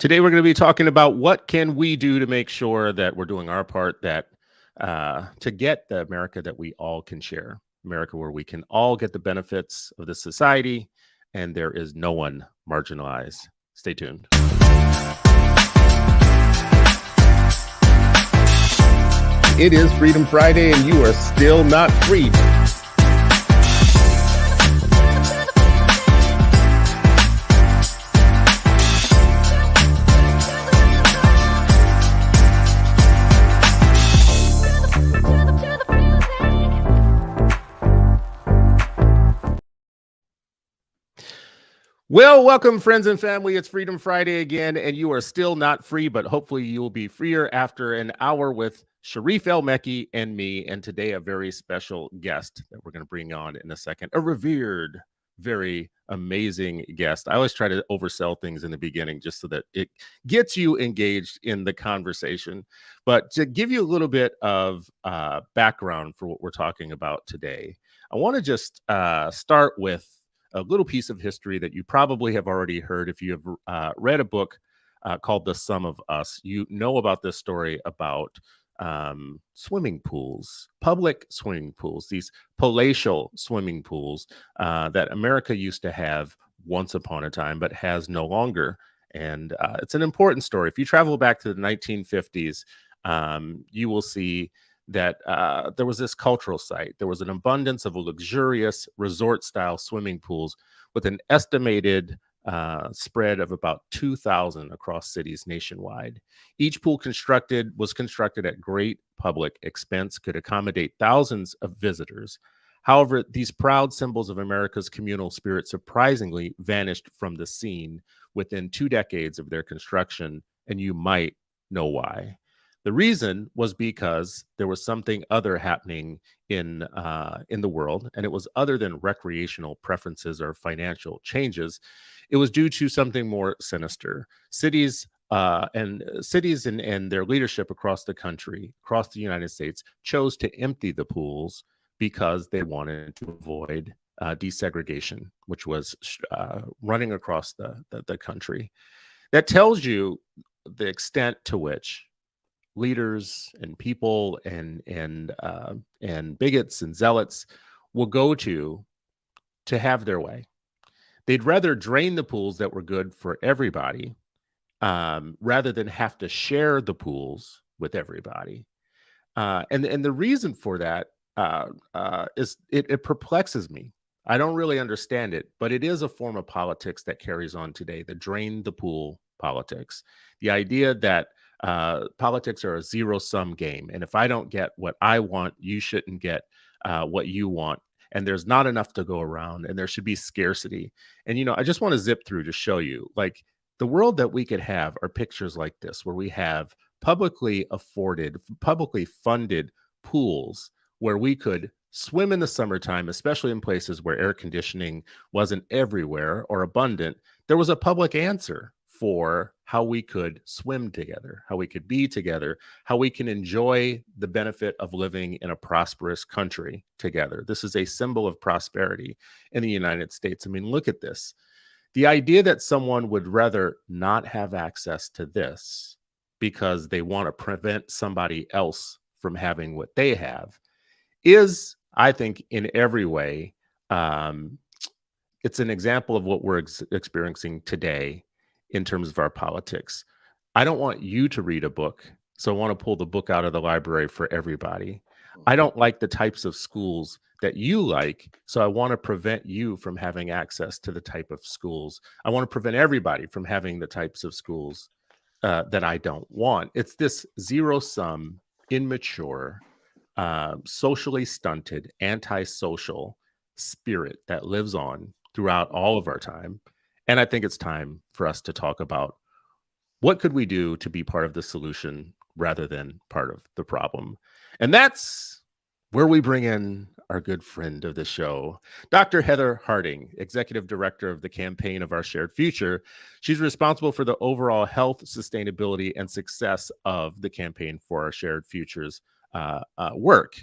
Today we're going to be talking about what can we do to make sure that we're doing our part to get the America that we all can share, America where we can all get the benefits of this society and there is no one marginalized. Stay tuned. It is Freedom Friday and you are still not free. Well, welcome, friends and family. It's Freedom Friday again, and you are still not free, but hopefully you will be freer after an hour with Sharif El-Mekki and me, and today a very special guest that we're going to bring on in a second, a revered, very amazing guest. I always try to oversell things in the beginning just so that it gets you engaged in the conversation. But to give you a little bit of background for what we're talking about today, I want to just start with a little piece of history that you probably have already heard if you have read a book called The Sum of Us. You know about this story about swimming pools, public swimming pools, these palatial swimming pools that America used to have once upon a time, but has no longer. And it's an important story. If you travel back to the 1950s, you will see that there was this cultural site. There was an abundance of luxurious resort-style swimming pools with an estimated spread of about 2,000 across cities nationwide. Each pool was constructed at great public expense, could accommodate thousands of visitors. However, these proud symbols of America's communal spirit surprisingly vanished from the scene within 2 decades of their construction, and you might know why. The reason was because there was something other happening in the world, and it was other than recreational preferences or financial changes. It was due to something more sinister. Cities and their leadership across the country, across the United States, chose to empty the pools because they wanted to avoid desegregation, which was running across the country. That tells you the extent to which leaders and people and bigots and zealots will go to have their way. They'd rather drain the pools that were good for everybody rather than have to share the pools with everybody. And the reason for that is it perplexes me. I don't really understand it, but it is a form of politics that carries on today, the drain the pool politics. The idea that politics are a zero-sum game, and if I don't get what I want, you shouldn't get what you want, and there's not enough to go around, and there should be scarcity. And I just want to zip through to show you, like, the world that we could have are pictures like this, where we have publicly funded pools where we could swim in the summertime, especially in places where air conditioning wasn't everywhere or abundant. There was a public answer for how we could swim together, how we could be together, how we can enjoy the benefit of living in a prosperous country together. This is a symbol of prosperity in the United States. I mean, look at this. The idea that someone would rather not have access to this because they want to prevent somebody else from having what they have is, I think, in every way, it's an example of what we're experiencing today in terms of our politics. I don't want you to read a book, so I want to pull the book out of the library for everybody. I don't like the types of schools that you like, so I want to prevent you from having access to the type of schools. I want to prevent everybody from having the types of schools that I don't want. It's this zero-sum, immature, socially stunted, antisocial spirit that lives on throughout all of our time. And I think it's time for us to talk about what could we do to be part of the solution rather than part of the problem. And that's where we bring in our good friend of the show, Dr. Heather Harding, Executive Director of the Campaign of Our Shared Future. She's responsible for the overall health, sustainability, and success of the Campaign for Our Shared Futures work.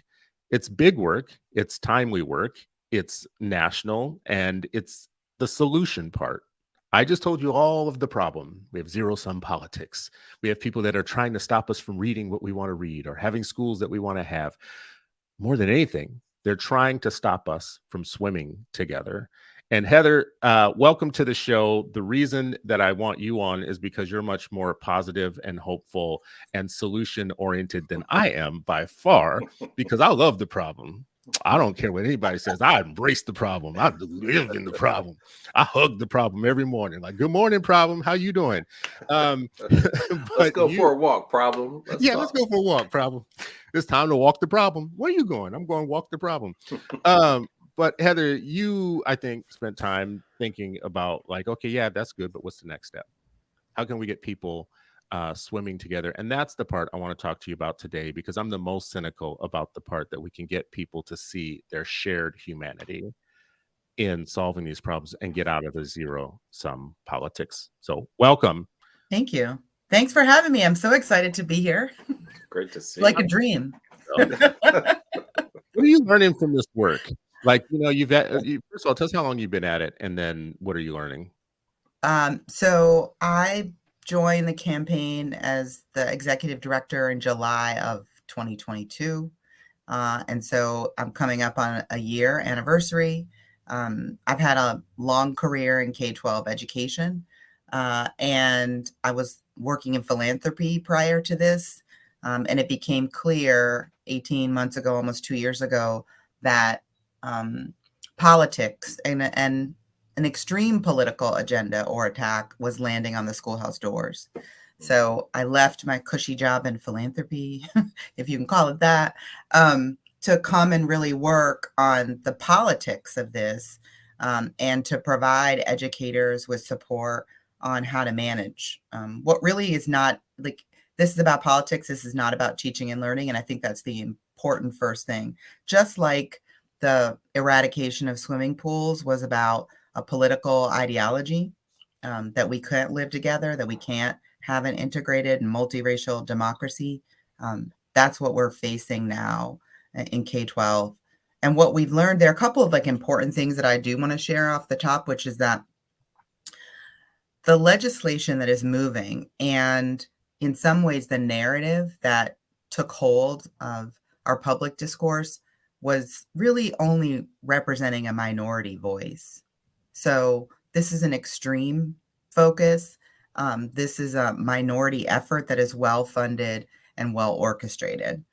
It's big work, it's timely work, it's national, and it's the solution part I just told you all of the problem. We have zero-sum politics. We have people that are trying to stop us from reading what we want to read or having schools that we want to have. More than anything, they're trying to stop us from swimming together. And Heather, welcome to the show. The reason that I want you on is because you're much more positive and hopeful and solution oriented than I am by far, because I love the problem. I don't care what anybody says. I embrace the problem. I live in the problem. I hug the problem every morning. Like, good morning, problem. How you doing? Let's go for a walk, problem. Let's go for a walk, problem. It's time to walk the problem. Where are you going? I'm going to walk the problem. But Heather, you, I think, spent time thinking about like, okay, yeah, that's good, but what's the next step? How can we get people swimming together? And that's the part I want to talk to you about today, because I'm the most cynical about the part that we can get people to see their shared humanity in solving these problems and get out of the zero-sum politics. So welcome. Thank you. Thanks for having me. I'm so excited to be here. Great to see Like you. a dream. What are you learning from this work? Like, you've had, first of all, tell us how long you've been at it, and then what are you learning? So I joined the campaign as the executive director in July of 2022. And so I'm coming up on a year anniversary. I've had a long career in K-12 education, and I was working in philanthropy prior to this. And it became clear 18 months ago, almost 2 years ago, that politics and an extreme political agenda or attack was landing on the schoolhouse doors. So I left my cushy job in philanthropy, if you can call it that, to come and really work on the politics of this, and to provide educators with support on how to manage what really is not like, this is about politics. This is not about teaching and learning. And I think that's the important first thing. Just like the eradication of swimming pools was about a political ideology, that we can't live together, that we can't have an integrated and multiracial democracy. That's what we're facing now in K-12. And what we've learned, there are a couple of like important things that I do want to share off the top, which is that the legislation that is moving, and in some ways the narrative that took hold of our public discourse, was really only representing a minority voice. So this is an extreme focus. This is a minority effort that is well-funded and well-orchestrated.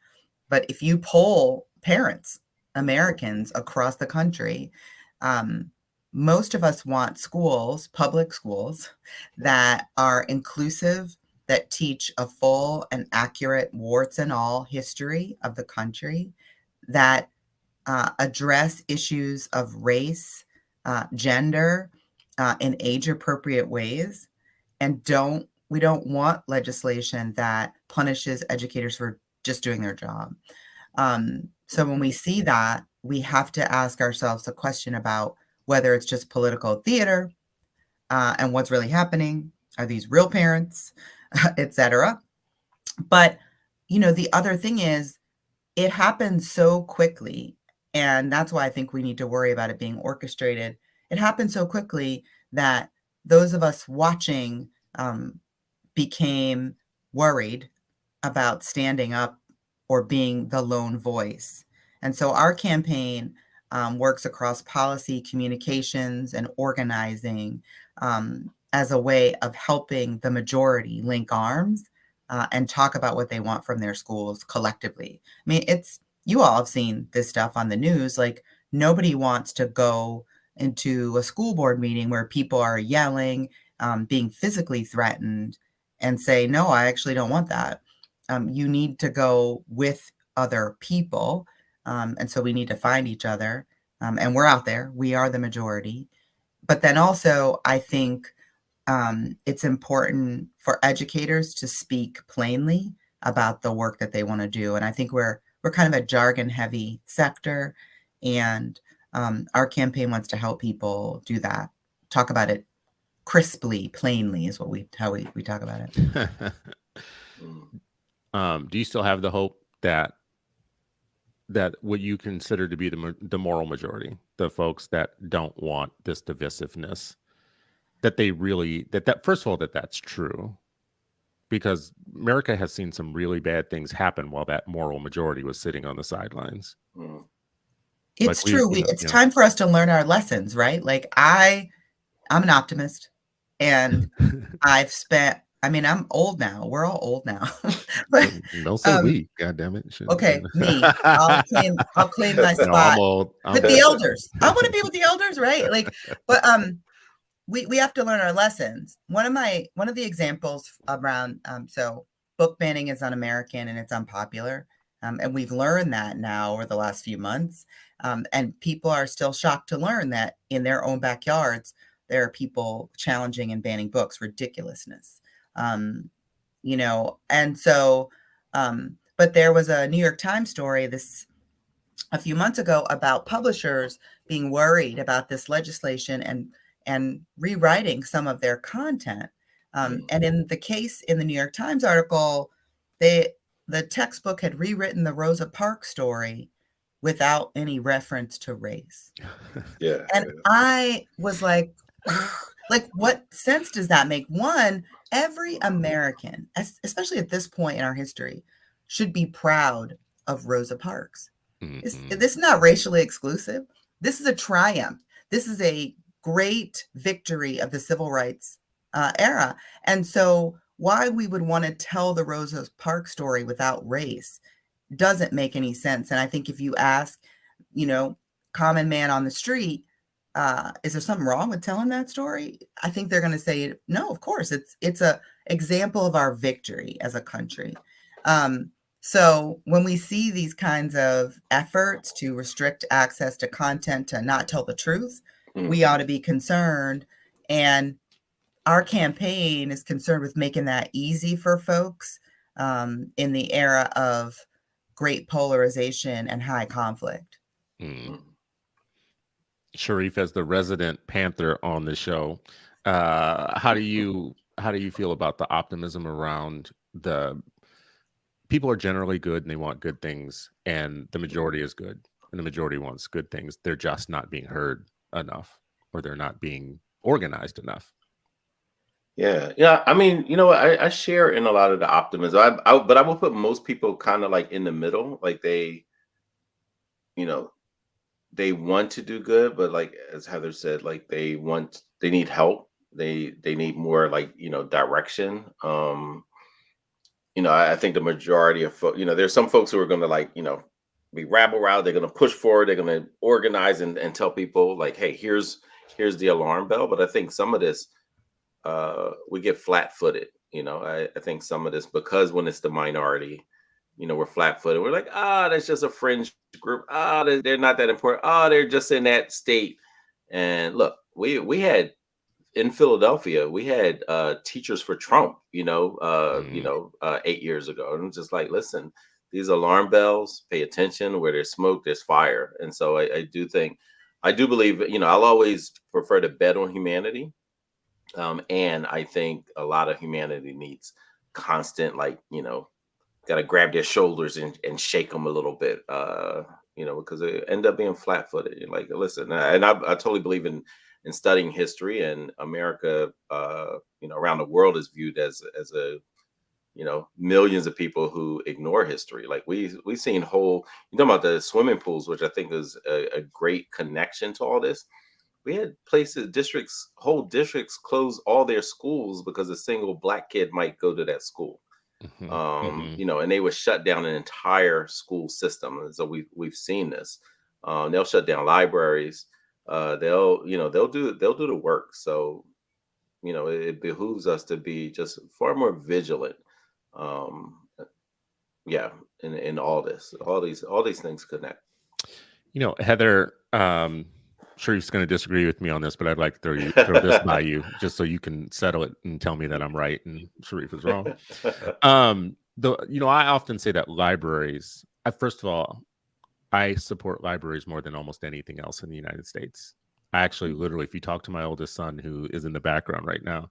But if you poll parents, Americans across the country, most of us want schools, public schools, that are inclusive, that teach a full and accurate warts and all history of the country, that address issues of race, gender, in age-appropriate ways, and we don't want legislation that punishes educators for just doing their job. So when we see that, we have to ask ourselves a question about whether it's just political theater, and what's really happening. Are these real parents, etc.? But, the other thing is, it happens so quickly, and that's why I think we need to worry about it being orchestrated. It happened so quickly that those of us watching became worried about standing up or being the lone voice. And so our campaign works across policy, communications, and organizing as a way of helping the majority link arms and talk about what they want from their schools collectively. I mean, you all have seen this stuff on the news. Like, nobody wants to go into a school board meeting where people are yelling, being physically threatened, and say, no, I actually don't want that. You need to go with other people. And so we need to find each other. And we're out there. We are the majority. But then also, I think it's important for educators to speak plainly about the work that they want to do. And I think we're kind of a jargon-heavy sector, and our campaign wants to help people do that. Talk about it crisply, plainly is how we talk about it. Do you still have the hope that what you consider to be the moral majority, the folks that don't want this divisiveness, that they really that first of all that's true, because America has seen some really bad things happen while that moral majority was sitting on the sidelines. It's true. It's time for us to learn our lessons, right? Like I'm an optimist, and I've spent. I mean, I'm old now. We're all old now. But, don't say we. God damn it. Okay, me. I'll claim my spot. No, I'm old. With the elders. I want to be with the elders, right? Like, but we have to learn our lessons. One of the examples around so book banning is un-American and it's unpopular. And we've learned that now over the last few months. And people are still shocked to learn that in their own backyards, there are people challenging and banning books, ridiculousness. You know, and so, but there was a New York Times story a few months ago about publishers being worried about this legislation and rewriting some of their content. And in the case in the New York Times article, the textbook had rewritten the Rosa Parks story without any reference to race. Yeah. And I was like, what sense does that make? One, every American, especially at this point in our history, should be proud of Rosa Parks. This is not racially exclusive. This is a triumph. This is a great victory of the civil rights era. And so why we would want to tell the Rosa Parks story without race doesn't make any sense. And I think if you ask, you know, common man on the street, is there something wrong with telling that story? I think they're going to say, no, of course. It's a example of our victory as a country. So when we see these kinds of efforts to restrict access to content, to not tell the truth, we ought to be concerned. And our campaign is concerned with making that easy for folks in the era of great polarization and high conflict. Sharif, as the resident Panther on the show, how do you feel about the optimism around the people are generally good and they want good things, and the majority is good and the majority wants good things. They're just not being heard enough, or they're not being organized enough. Yeah. I mean, you know what? I share in a lot of the optimism. But I will put most people kind of like in the middle. Like they want to do good, but like as Heather said, like they need help. They need more like, direction. I think the majority of folks, there's some folks who are going to like, be rabble-roused. They're going to push forward. They're going to organize and tell people like, hey, here's the alarm bell. But I think some of this, we get flat-footed. I think some of this, because when it's the minority, we're flat-footed. We're like, that's just a fringe group. They're not that important. They're just in that state. And look, we had in Philadelphia, we had teachers for Trump, 8 years ago. And I'm just like, listen, these alarm bells, pay attention. Where there's smoke, there's fire. And so I do believe, I'll always prefer to bet on humanity. And I think a lot of humanity needs constant, like, got to grab their shoulders and shake them a little bit, because they end up being flat-footed. Like, listen, and I totally believe in studying history, and America, around the world is viewed as a, millions of people who ignore history. Like we've seen you talking about the swimming pools, which I think is a great connection to all this. We had whole districts close all their schools because a single Black kid might go to that school. And they would shut down an entire school system. And so we've seen this. They'll shut down libraries. They'll do the work. So, it behooves us to be just far more vigilant. In all this, all these things connect. Heather, Sharif's going to disagree with me on this, but I'd like to throw this by you just so you can settle it and tell me that I'm right and Sharif is wrong. I often say that libraries, first of all, I support libraries more than almost anything else in the United States. I actually, literally, if you talk to my oldest son, who is in the background right now,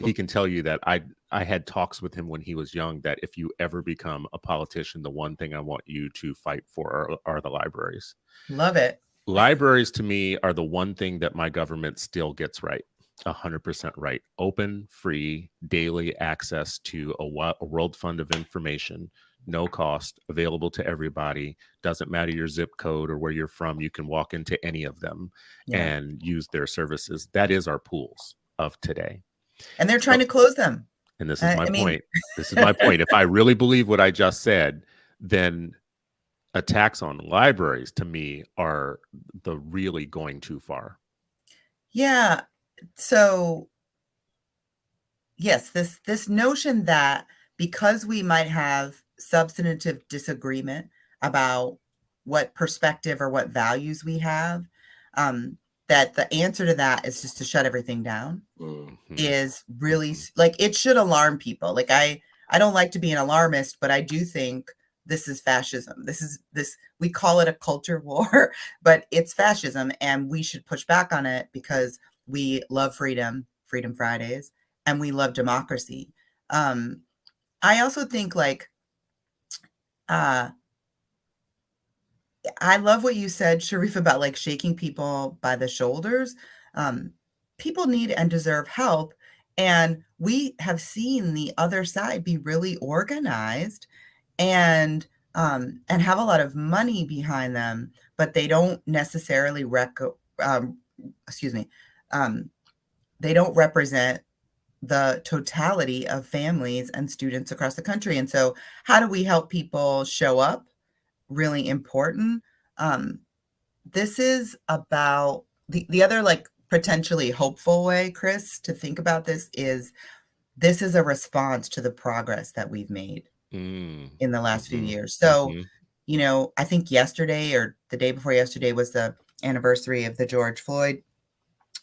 he can tell you that I had talks with him when he was young, that if you ever become a politician, the one thing I want you to fight for are the libraries. Love it. Libraries to me are the one thing that my government still gets right. 100% right. Open, free, daily access to a world fund of information, no cost, available to everybody. Doesn't matter your zip code or where you're from. You can walk into any of them and use their services. That is our pools of today. And they're trying to close them. And this is my point. This is my point. If I really believe what I just said, then attacks on libraries to me are the really going too far. Yeah. So yes, this notion that because we might have substantive disagreement about what perspective or what values we have, that the answer to that is just to shut everything down is really like, it should alarm people. Like I don't like to be an alarmist, but I do think this is fascism. We call it a culture war, but it's fascism, and we should push back on it because we love freedom Fridays, and we love democracy. I also think like, I love what you said, Sharif, about like shaking people by the shoulders. People need and deserve help. And we have seen the other side be really organized and have a lot of money behind them, but they don't necessarily they don't represent the totality of families and students across the country. And so how do we help people show up? Really important. This is about the other like potentially hopeful way, Chris, to think about this is a response to the progress that we've made in the last few years. So, you know, I think yesterday or the day before yesterday was the anniversary of the George Floyd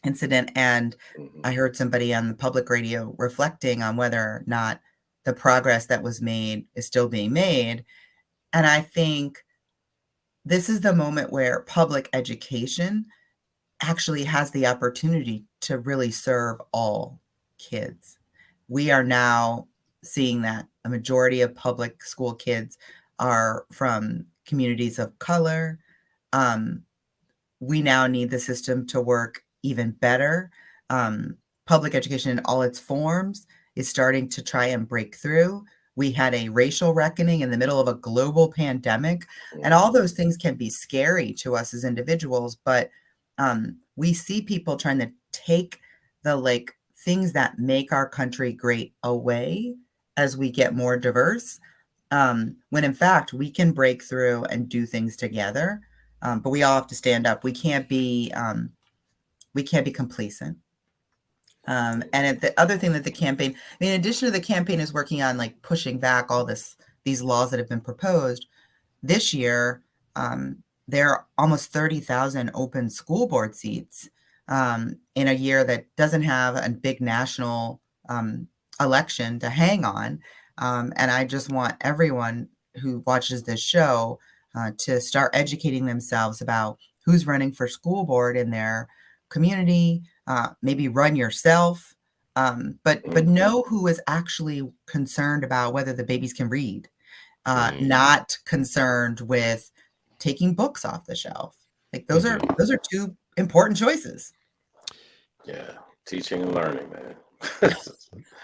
incident. And I heard somebody on the public radio reflecting on whether or not the progress that was made is still being made. And I think this is the moment where public education actually has the opportunity to really serve all kids. We are now seeing that a majority of public school kids are from communities of color. We now need the system to work even better. Public education in all its forms is starting to try and break through. We had a racial reckoning in the middle of a global pandemic, and all those things can be scary to us as individuals, but we see people trying to take the like things that make our country great away as we get more diverse, when in fact we can break through and do things together. But we all have to stand up. We can't be complacent. And the other thing that the campaign, in addition to the campaign, is working on like pushing back all these laws that have been proposed this year. There are almost 30,000 open school board seats in a year that doesn't have a big national election to hang on. And I just want everyone who watches this show to start educating themselves about who's running for school board in their community. Maybe run yourself, but know who is actually concerned about whether the babies can read, not concerned with taking books off the shelf. Like those are two important choices. Yeah, teaching and learning, man.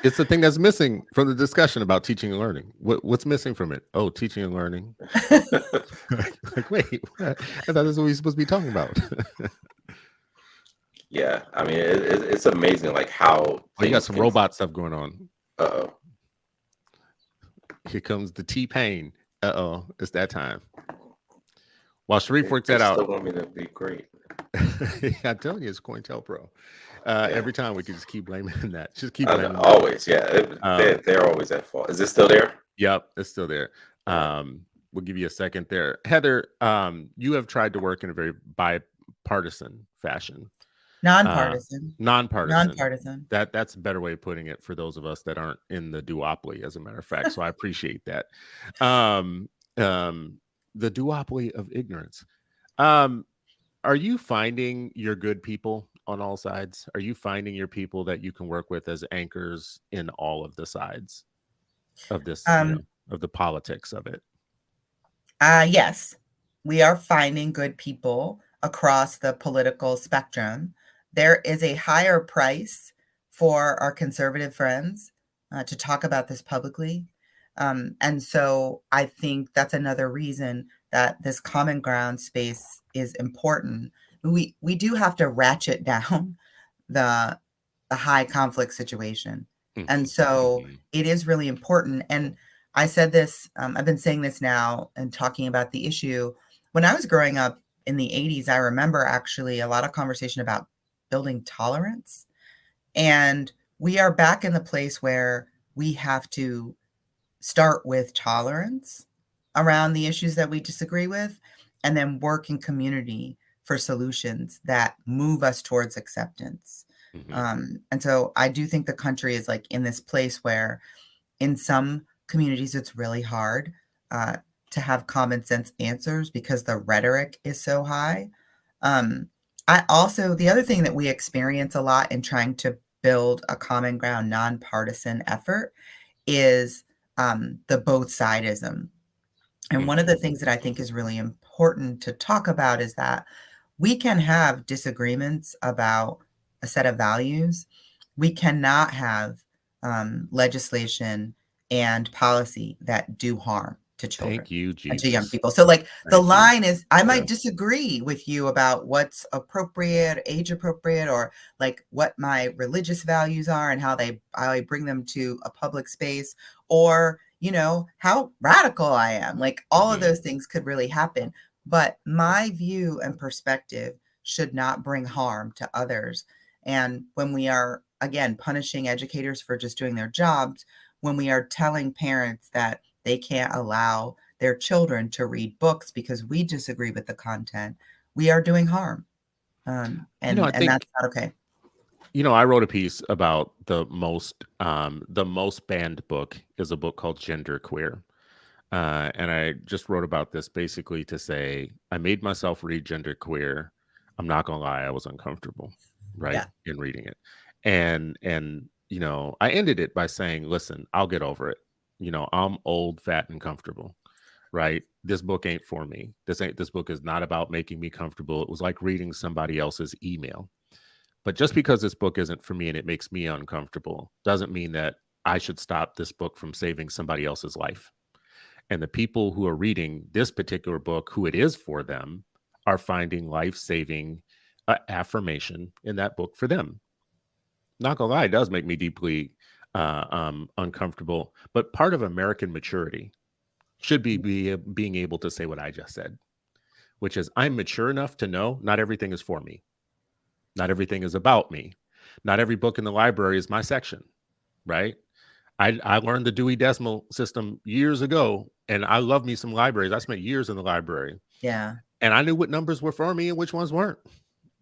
It's the thing that's missing from the discussion about teaching and learning. What's missing from it? Oh, teaching and learning. Like, wait, what? I thought that's what we're supposed to be talking about. Yeah, I mean, it's amazing, like how you got some robot stuff going on. Uh-oh. Here comes the T-Pain. Uh-oh, it's that time. While Sharif works that out. Still want me to be great. I'm telling you, it's COINTELPRO. Every time we can just keep blaming that. Just keep blaming them. Always, yeah. They're always at fault. Is it still there? Yep, it's still there. We'll give you a second there. Heather, you have tried to work in a very bipartisan fashion. Nonpartisan. That's a better way of putting it for those of us that aren't in the duopoly, as a matter of fact. So I appreciate that. The duopoly of ignorance. Are you finding your good people on all sides? Are you finding your people that you can work with as anchors in all of the sides of this, of the politics of it? Yes, we are finding good people across the political spectrum. there is a higher price for our conservative friends to talk about this publicly. And so I think that's another reason that this common ground space is important. We do have to ratchet down the high conflict situation. And so it is really important. And I said this, I've been saying this now and talking about the issue. When I was growing up in the 80s, I remember actually a lot of conversation about building tolerance. And we are back in the place where we have to start with tolerance around the issues that we disagree with, and then work in community for solutions that move us towards acceptance. And so I do think the country is like in this place where in some communities it's really hard to have common sense answers because the rhetoric is so high. I also, the other thing that we experience a lot in trying to build a common ground nonpartisan effort is the both sidism. And one of the things that I think is really important to talk about is that we can have disagreements about a set of values. We cannot have legislation and policy that do harm to children. Thank you, and to young Jesus. people. So like the Thank you. line is, I might Yeah. disagree with you about what's appropriate, age appropriate, or like what my religious values are and how I bring them to a public space, or, you know, how radical I am. Like all of those things could really happen. But my view and perspective should not bring harm to others. And when we are, again, punishing educators for just doing their jobs, when we are telling parents that they can't allow their children to read books because we disagree with the content, we are doing harm. And that's not okay. You know, I wrote a piece about the most banned book is a book called Gender Queer. And I just wrote about this basically to say, I made myself read Gender Queer. I'm not gonna lie, I was uncomfortable, right, in reading it. And you know, I ended it by saying, listen, I'll get over it. You know, I'm old, fat, and comfortable, right? This book ain't for me. This book is not about making me comfortable. It was like reading somebody else's email. But just because this book isn't for me and it makes me uncomfortable doesn't mean that I should stop this book from saving somebody else's life. And the people who are reading this particular book, who it is for them, are finding life-saving affirmation in that book for them. Not gonna lie, it does make me deeply uncomfortable. But part of American maturity should be being able to say what I just said, which is I'm mature enough to know not everything is for me. Not everything is about me. Not every book in the library is my section, right? I learned the Dewey Decimal System years ago, and I love me some libraries. I spent years in the library. Yeah. And I knew what numbers were for me and which ones weren't.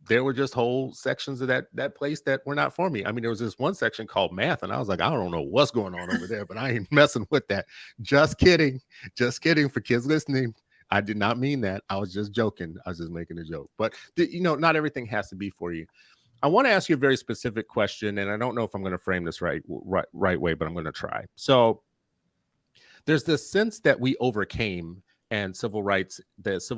There were just whole sections of that place that were not for me. I mean, there was this one section called math, and I was like, I don't know what's going on over there, but I ain't messing with that. Just kidding. Just kidding for kids listening. I did not mean that. I was just joking. I was just making a joke. But, you know, not everything has to be for you. I want to ask you a very specific question, and I don't know if I'm going to frame this right way, but I'm going to try. So there's this sense that we overcame and the civil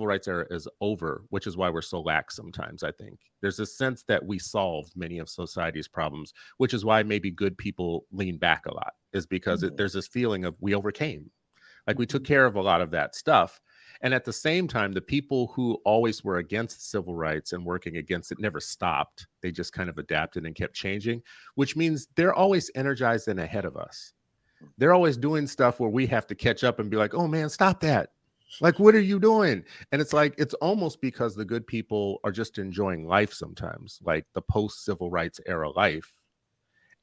rights era is over, which is why we're so lax sometimes, I think. There's a sense that we solved many of society's problems, which is why maybe good people lean back a lot, is because there's this feeling of we overcame. Like we took care of a lot of that stuff. And at the same time, the people who always were against civil rights and working against it never stopped. They just kind of adapted and kept changing, which means they're always energized and ahead of us. They're always doing stuff where we have to catch up and be like, oh man, stop that. Like, what are you doing? And it's like, it's almost because the good people are just enjoying life sometimes, like the post-civil rights era life.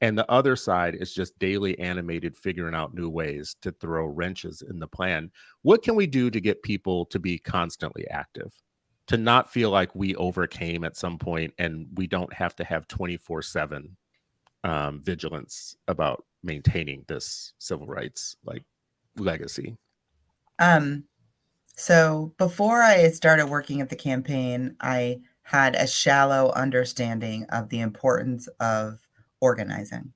And the other side is just daily animated, figuring out new ways to throw wrenches in the plan. What can we do to get people to be constantly active, to not feel like we overcame at some point and we don't have to have 24/7 vigilance about maintaining this civil rights like legacy? So before I started working at the campaign, I had a shallow understanding of the importance of organizing.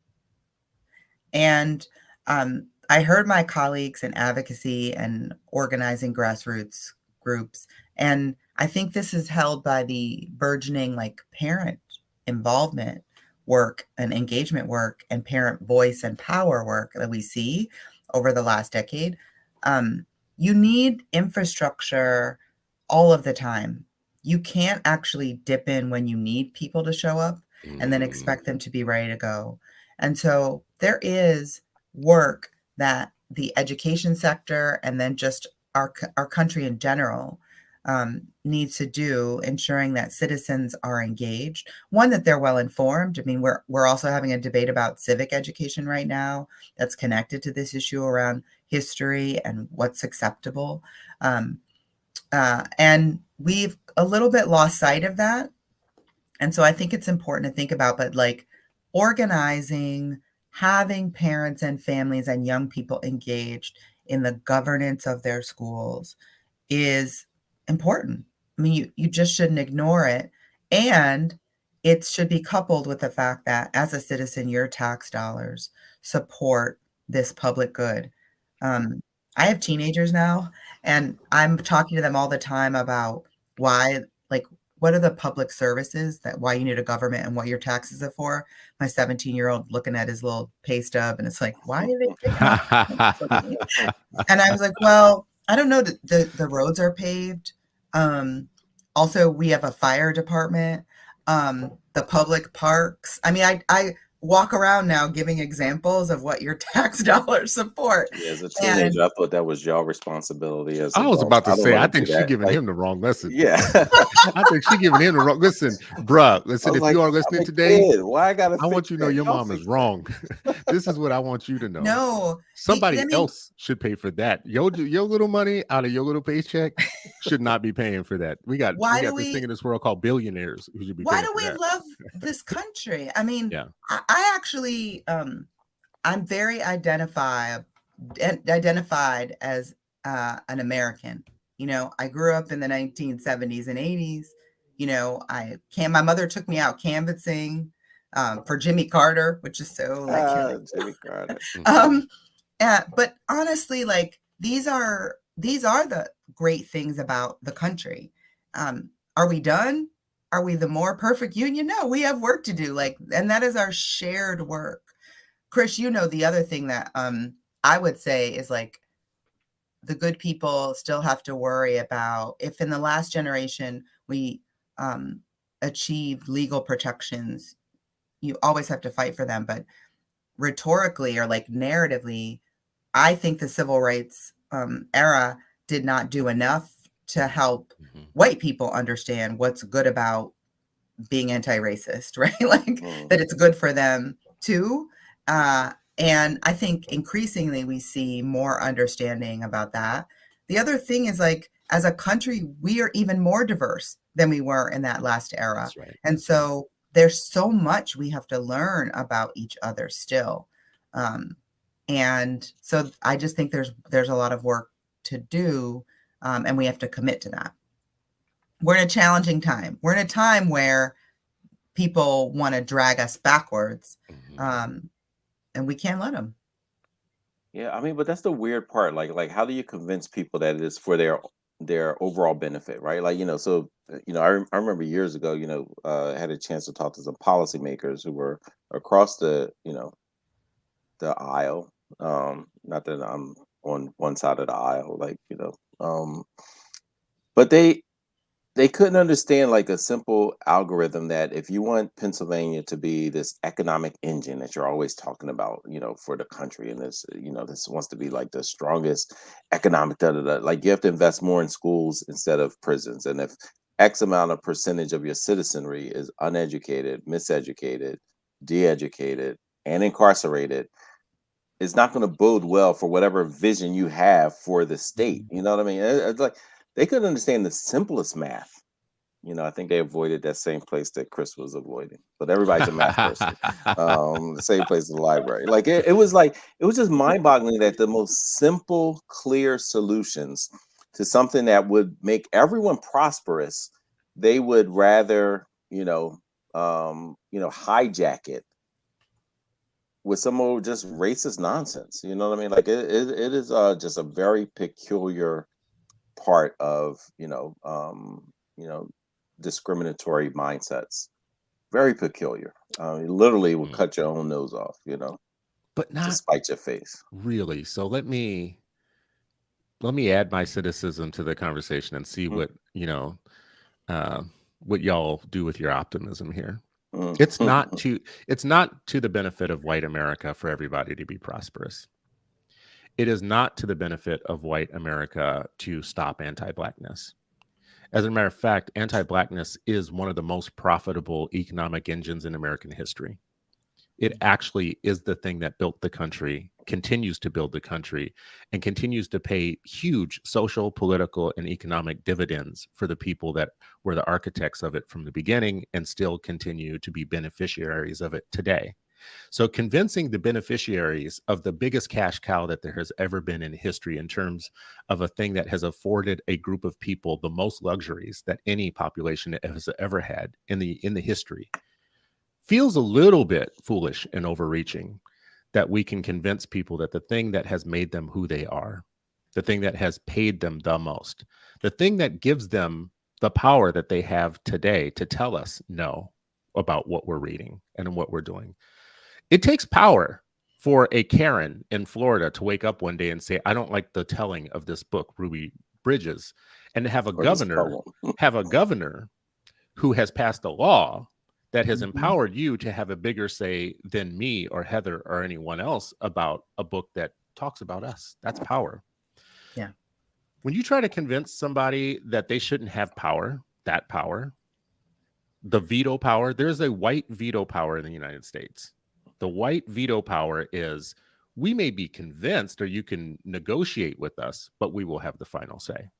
And I heard my colleagues in advocacy and organizing grassroots groups. And I think this is held by the burgeoning like parent involvement work and engagement work and parent voice and power work that we see over the last decade, you need infrastructure all of the time. You can't actually dip in when you need people to show up and then expect them to be ready to go. And so there is work that the education sector and then just our country in general needs to do, ensuring that citizens are engaged. One, that they're well informed. I mean, we're also having a debate about civic education right now that's connected to this issue around history and what's acceptable. And we've a little bit lost sight of that. And so I think it's important to think about, but like organizing, having parents and families and young people engaged in the governance of their schools is important. I mean, you just shouldn't ignore it. And it should be coupled with the fact that as a citizen, your tax dollars support this public good. I have teenagers now, and I'm talking to them all the time about why, like, what are the public services that why you need a government and what your taxes are for. My 17-year-old looking at his little pay stub, and it's like, why do they pick on me? And I was like, well, I don't know. The roads are paved. Also, we have a fire department. The public parks. I mean, I walk around now giving examples of what your tax dollars support. Yeah, as a teenager, I thought that was your responsibility as I was about to adults. say, don't I wanna think do she that. giving Like, him the wrong lesson. yeah. I think she giving him the wrong. Listen, bruh. I Listen, was if like, you are I'm listening a today, kid. Why I gotta I want fix you to know that? your Y'all mom is fix that. wrong. This is what I want you to know. No, Somebody I mean, else should pay for that. Your little money out of your little paycheck should not be paying for that. We got why do this thing we? in this world called billionaires who should be Why paying do for we that. love this country? I mean, Yeah. I actually, I'm very identified as an American. You know, I grew up in the 1970s and 80s. You know, my mother took me out canvassing for Jimmy Carter, which is so like, Jimmy Carter. but honestly, like these are the great things about the country. Are we done? Are we the more perfect union? No, we have work to do. Like, and that is our shared work. Chris, you know, the other thing that I would say is like the good people still have to worry about if in the last generation we achieved legal protections, you always have to fight for them. But rhetorically or like narratively, I think the civil rights era did not do enough to help white people understand what's good about being anti-racist, right? Like that it's good for them too. And I think increasingly we see more understanding about that. The other thing is like, as a country, we are even more diverse than we were in that last era. That's right. And so there's so much we have to learn about each other still. And so I just think there's a lot of work to do, and we have to commit to that. We're in a challenging time. We're in a time where people want to drag us backwards, and we can't let them. Yeah, I mean, but that's the weird part. Like, how do you convince people that it is for their overall benefit, right? Like, so I remember years ago, I had a chance to talk to some policymakers who were across the aisle. Not that I'm on one side of the aisle, but they couldn't understand like a simple algorithm that if you want Pennsylvania to be this economic engine that you're always talking about, for the country, and this wants to be like the strongest economic like you have to invest more in schools instead of prisons. And if X amount of percentage of your citizenry is uneducated, miseducated, de-educated, and incarcerated, it's not going to bode well for whatever vision you have for the state. You know what I mean? It's like they couldn't understand the simplest math. I think they avoided that same place that Chris was avoiding. But everybody's a math person. The same place in the library. Like it was just mind-boggling that the most simple, clear solutions to something that would make everyone prosperous, they would rather, hijack it with some more just racist nonsense. You know what I mean? Like it is just a very peculiar part of discriminatory mindsets. Very peculiar. You literally will cut your own nose off, but to not spite your face. really. So let me add my cynicism to the conversation and see Mm, uh, what y'all do with your optimism here. mm, It's not to the benefit of white America for everybody to be prosperous. It is not to the benefit of white America to stop anti-blackness. As a matter of fact, anti-blackness is one of the most profitable economic engines in American history. It actually is the thing that built the country, continues to build the country, and continues to pay huge social, political, and economic dividends for the people that were the architects of it from the beginning and still continue to be beneficiaries of it today. So, convincing the beneficiaries of the biggest cash cow that there has ever been in history, in terms of a thing that has afforded a group of people the most luxuries that any population has ever had in the history, feels a little bit foolish and overreaching. That we can convince people that the thing that has made them who they are, the thing that has paid them the most, the thing that gives them the power that they have today to tell us no about what we're reading and what we're doing. It takes power for a Karen in Florida to wake up one day and say, I don't like the telling of this book, Ruby Bridges, and to have a or this governor poem. who has passed a law that has Mhm. empowered you to have a bigger say than me or Heather or anyone else about a book that talks about us. That's power. Yeah. When you try to convince somebody that they shouldn't have power, that power, the veto power, there's a white veto power in the United States. The white veto power is, we may be convinced or you can negotiate with us, but we will have the final say.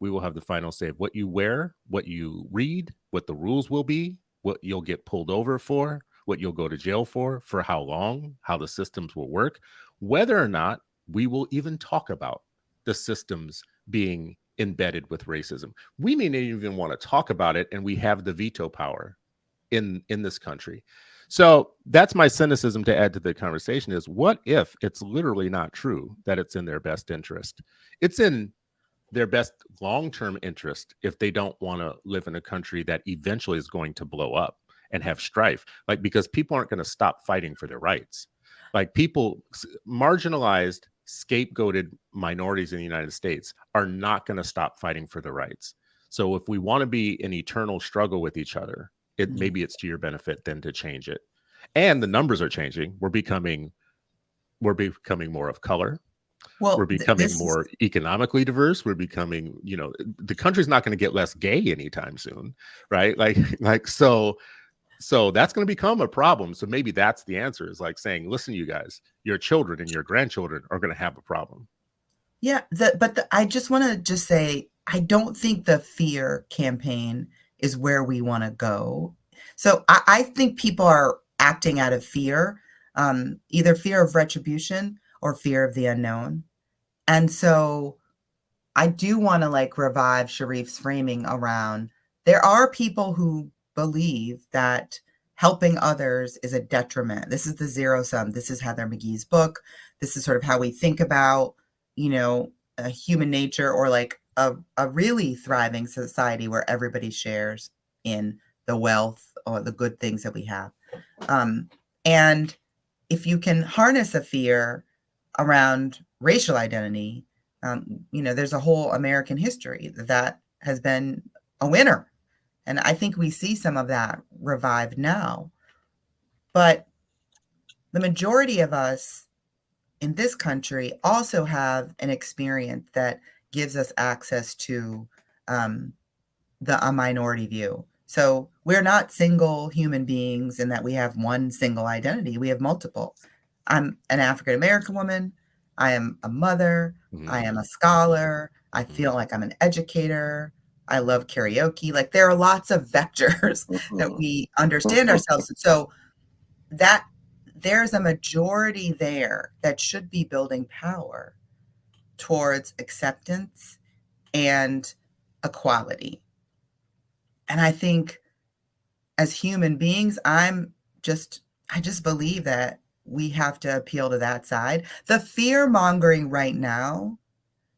We will have the final say of what you wear, what you read, what the rules will be, what you'll get pulled over for, what you'll go to jail for how long, how the systems will work, whether or not we will even talk about the systems being embedded with racism. We may not even want to talk about it, and we have the veto power in this country. So that's my cynicism to add to the conversation is, what if it's literally not true that it's in their best interest? It's in their best long-term interest if they don't want to live in a country that eventually is going to blow up and have strife, like, because people aren't going to stop fighting for their rights. Like, people, marginalized, scapegoated minorities in the United States are not going to stop fighting for their rights. So if we want to be in eternal struggle with each other, maybe it's to your benefit then to change it. And the numbers are changing. We're becoming more of color. Well, We're becoming this more economically diverse. We're becoming, the country's not going to get less gay anytime soon, right? So that's going to become a problem. So maybe that's the answer, is like saying, listen, you guys, your children and your grandchildren are going to have a problem. Yeah, I just want to say, I don't think the fear campaign is where we want to go. So I think people are acting out of fear, either fear of retribution or fear of the unknown. And so I do want to revive Sharif's framing around, there are people who believe that helping others is a detriment. This is the zero sum. This is Heather McGhee's book. This is sort of how we think about, human nature, or a really thriving society where everybody shares in the wealth or the good things that we have. And if you can harness a fear around racial identity, there's a whole American history that has been a winner. And I think we see some of that revived now. But the majority of us in this country also have an experience that gives us access to a minority view. So we're not single human beings in that we have one single identity. We have multiple. I'm an African American woman. I am a mother. I am a scholar. I feel like I'm an educator. I love karaoke. There are lots of vectors that we understand ourselves. So that there's a majority there that should be building power towards acceptance and equality. And I think as human beings, I just believe that we have to appeal to that side. The fear-mongering right now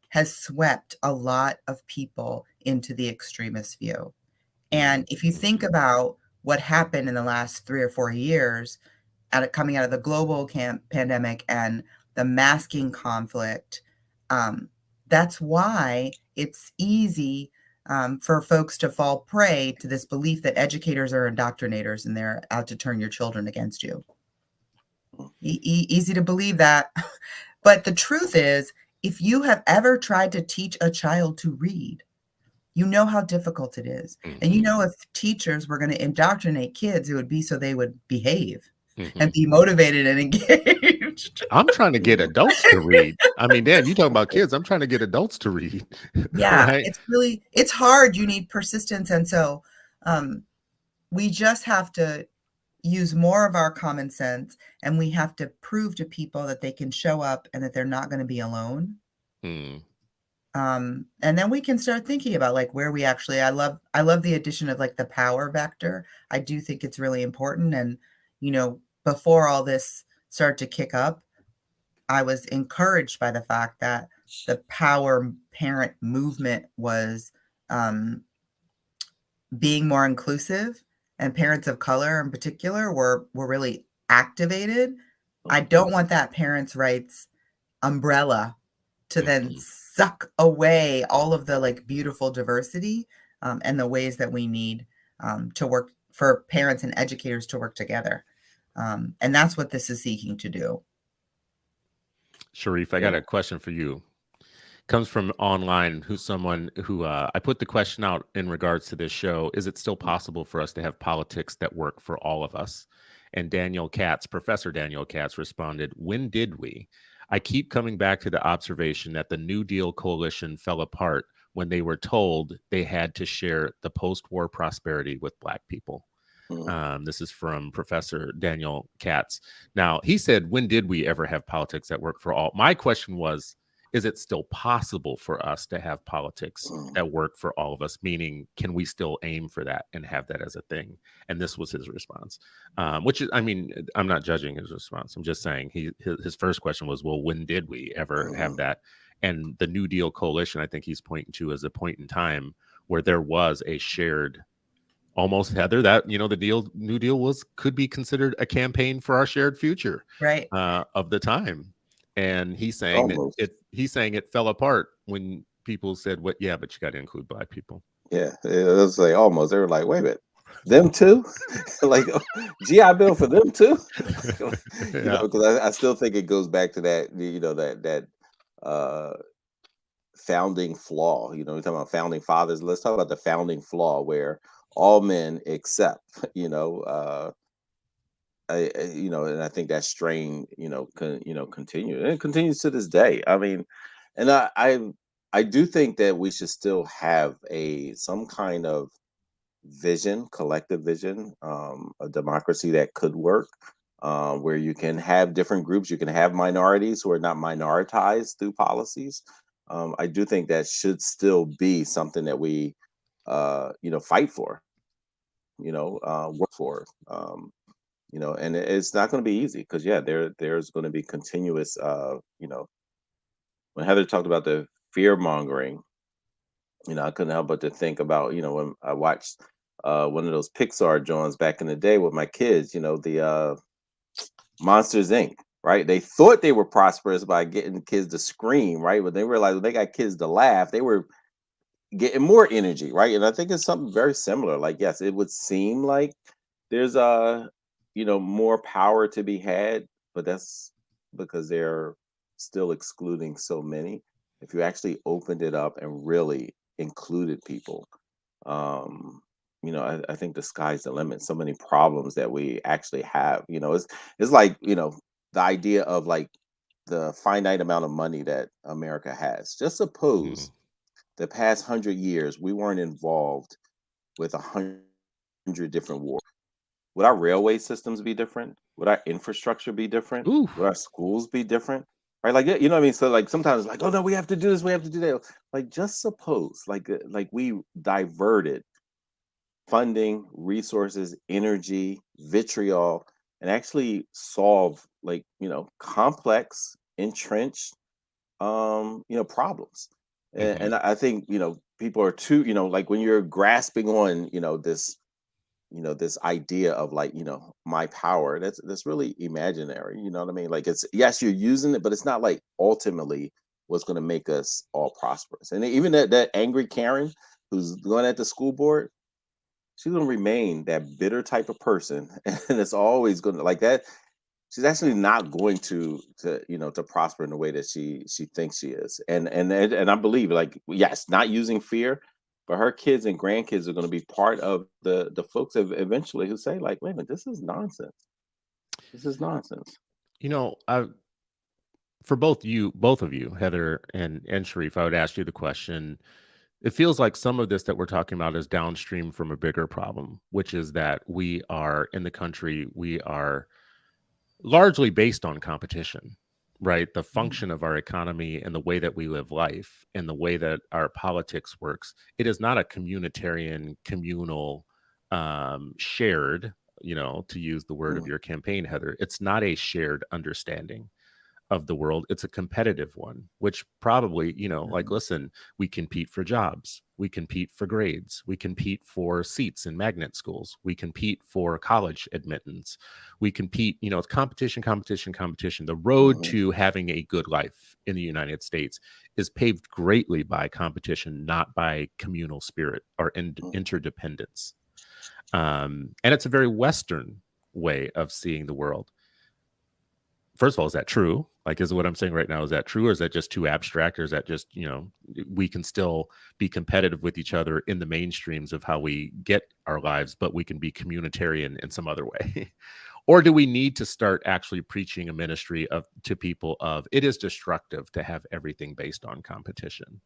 has swept a lot of people into the extremist view. And if you think about what happened in the last 3 or 4 years coming out of the global pandemic and the masking conflict. That's why it's easy for folks to fall prey to this belief that educators are indoctrinators and they're out to turn your children against you. Easy to believe that. But the truth is, if you have ever tried to teach a child to read, you know how difficult it is. And you know, if teachers were going to indoctrinate kids, it would be so they would behave and be motivated and engaged. I'm trying to get adults to read. I mean, Dan, you talking about kids. I'm trying to get adults to read. Yeah, Right? it's hard. You need persistence. And so we just have to use more of our common sense, and we have to prove to people that they can show up and that they're not going to be alone. And then we can start thinking about like where we actually, I love the addition of like the power vector. I do think it's really important. And, you know, before all this started to kick up, I was encouraged by the fact that the power parent movement was being more inclusive, and parents of color in particular were really activated. I don't want that parents' rights umbrella to then suck away all of the like beautiful diversity and the ways that we need to work for parents and educators to work together. And that's what this is seeking to do. Sharif, I got a question for you. Comes from online, someone who I put the question out in regards to this show. Is it still possible for us to have politics that work for all of us? And Professor Daniel Katz responded, when did we? I keep coming back to the observation that the New Deal coalition fell apart when they were told they had to share the post-war prosperity with Black people. This is from Professor Daniel Katz. Now, he said, when did we ever have politics that work for all? My question was, is it still possible for us to have politics that work for all of us? Meaning, can we still aim for that and have that as a thing? And this was his response, which is, I mean, I'm not judging his response. I'm just saying his first question was, well, when did we ever have that? And the New Deal coalition, I think he's pointing to as a point in time where there was a shared, almost, Heather, that, you know, the New Deal could be considered a campaign for our shared future, right, of the time. And he's saying it fell apart when people said, "What? Yeah, but you got to include Black people." Yeah, it was like almost. They were like, "Wait a minute, them too?" Like GI Bill for them too. You know, because I still think it goes back to that. You know, that founding flaw. You know, we're talking about founding fathers. Let's talk about the founding flaw where all men accept. You know. You know, and I think that strain, continued, and it continues to this day. I mean, and I do think that we should still have some kind of vision, collective vision, a democracy that could work, where you can have different groups, you can have minorities who are not minoritized through policies. I do think that should still be something that we, fight for, work for. You know, and it's not going to be easy because there's going to be continuous when Heather talked about the fear-mongering, I couldn't help but to think about, when I watched one of those Pixar joints back in the day with my kids, the Monsters Inc., right? They thought they were prosperous by getting kids to scream, right? But they realized when they got kids to laugh, they were getting more energy, right? And I think it's something very similar. Like, yes, it would seem like there's more power to be had, but that's because they're still excluding so many. If you actually opened it up and really included people, I think the sky's the limit. So many problems that we actually have, it's like, the idea of like the finite amount of money that America has. Just suppose the past 100 years, we weren't involved with 100 different wars. Would our railway systems be different? Would our infrastructure be different? Ooh. Would our schools be different? Right? Like, you know what I mean? So like sometimes like, oh no, we have to do this, we have to do that. Like just suppose like we diverted funding, resources, energy, vitriol, and actually solve like, complex, entrenched, problems. And I think, people are too, like when you're grasping on, this this idea of like, my power, that's really imaginary. You know what I mean? Like, it's, yes, you're using it, but it's not like ultimately what's going to make us all prosperous. And even that angry Karen who's going at the school board, she's going to remain that bitter type of person. And it's always going to like that. She's actually not going to prosper in the way that she thinks she is. And I believe, like, yes, not using fear, but her kids and grandkids are going to be part of the folks eventually who say, like, wait a minute, this is nonsense. This is nonsense. For both of you, Heather and Sharif, I would ask you the question. It feels like some of this that we're talking about is downstream from a bigger problem, which is that we are in the country, we are largely based on competition, right? The function of our economy and the way that we live life and the way that our politics works, it is not a communitarian, communal, shared, to use the word of your campaign, Heather, it's not a shared understanding of the world. It's a competitive one, which probably, like, listen, we compete for jobs, we compete for grades, we compete for seats in magnet schools, we compete for college admittance, we compete, it's competition. The road to having a good life in the United States is paved greatly by competition, not by communal spirit or interdependence. And it's a very Western way of seeing the world. First of all, is that true? Like, is what I'm saying right now, is that true? Or is that just too abstract? Or is that just, we can still be competitive with each other in the mainstreams of how we get our lives, but we can be communitarian in some other way? Or do we need to start actually preaching a ministry to people of it is destructive to have everything based on competition,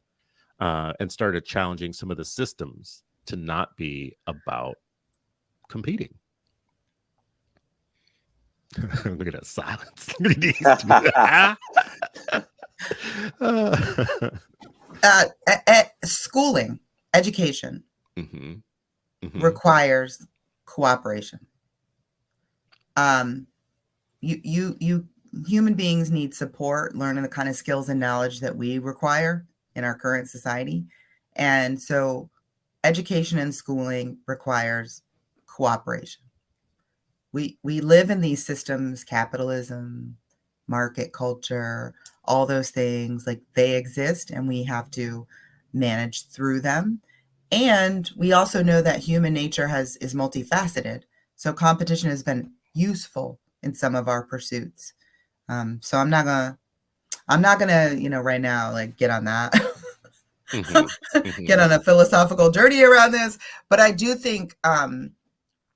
and started challenging some of the systems to not be about competing? Look at that silence. Schooling, education requires cooperation. You human beings need support, learning the kind of skills and knowledge that we require in our current society. And so education and schooling requires cooperation. We live in these systems, capitalism, market culture, all those things, like they exist and we have to manage through them. And we also know that human nature is multifaceted. So competition has been useful in some of our pursuits. So I'm not gonna, right now, like get on that, get on a philosophical journey around this. But I do think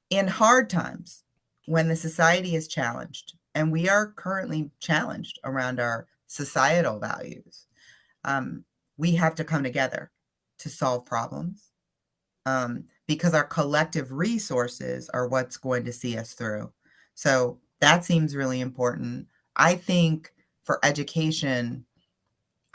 in hard times, when the society is challenged, and we are currently challenged around our societal values, we have to come together to solve problems, because our collective resources are what's going to see us through. So that seems really important. I think for education,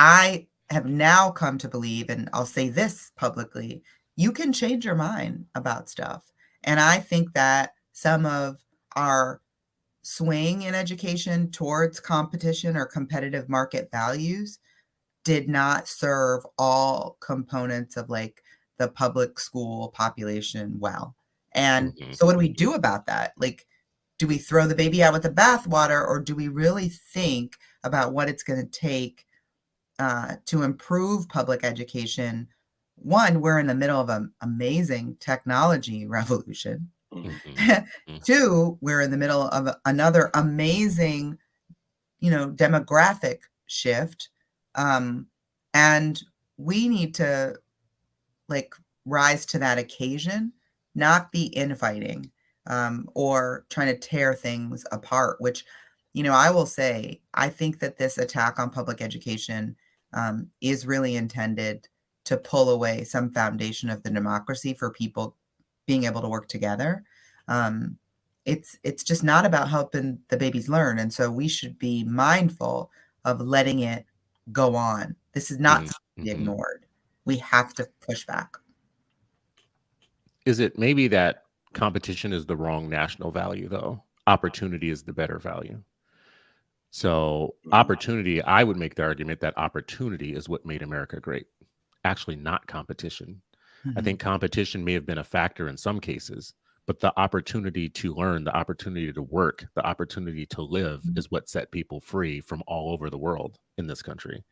I have now come to believe, and I'll say this publicly, you can change your mind about stuff. And I think that some of our swing in education towards competition or competitive market values did not serve all components of like the public school population well. And so what do we do about that? Like, do we throw the baby out with the bathwater, or do we really think about what it's going to take to improve public education? One, we're in the middle of an amazing technology revolution. Two, we're in the middle of another amazing, demographic shift. And we need to like rise to that occasion, not be infighting or trying to tear things apart, which, I will say, I think that this attack on public education is really intended to pull away some foundation of the democracy for people being able to work together. It's just not about helping the babies learn. And so we should be mindful of letting it go on. This is not to be ignored. We have to push back. Is it maybe that competition is the wrong national value, though? Opportunity is the better value. So opportunity, I would make the argument that opportunity is what made America great. Actually, not competition. I think competition may have been a factor in some cases, But the opportunity to learn, the opportunity to work, the opportunity to live is what set people free from all over the world in this country.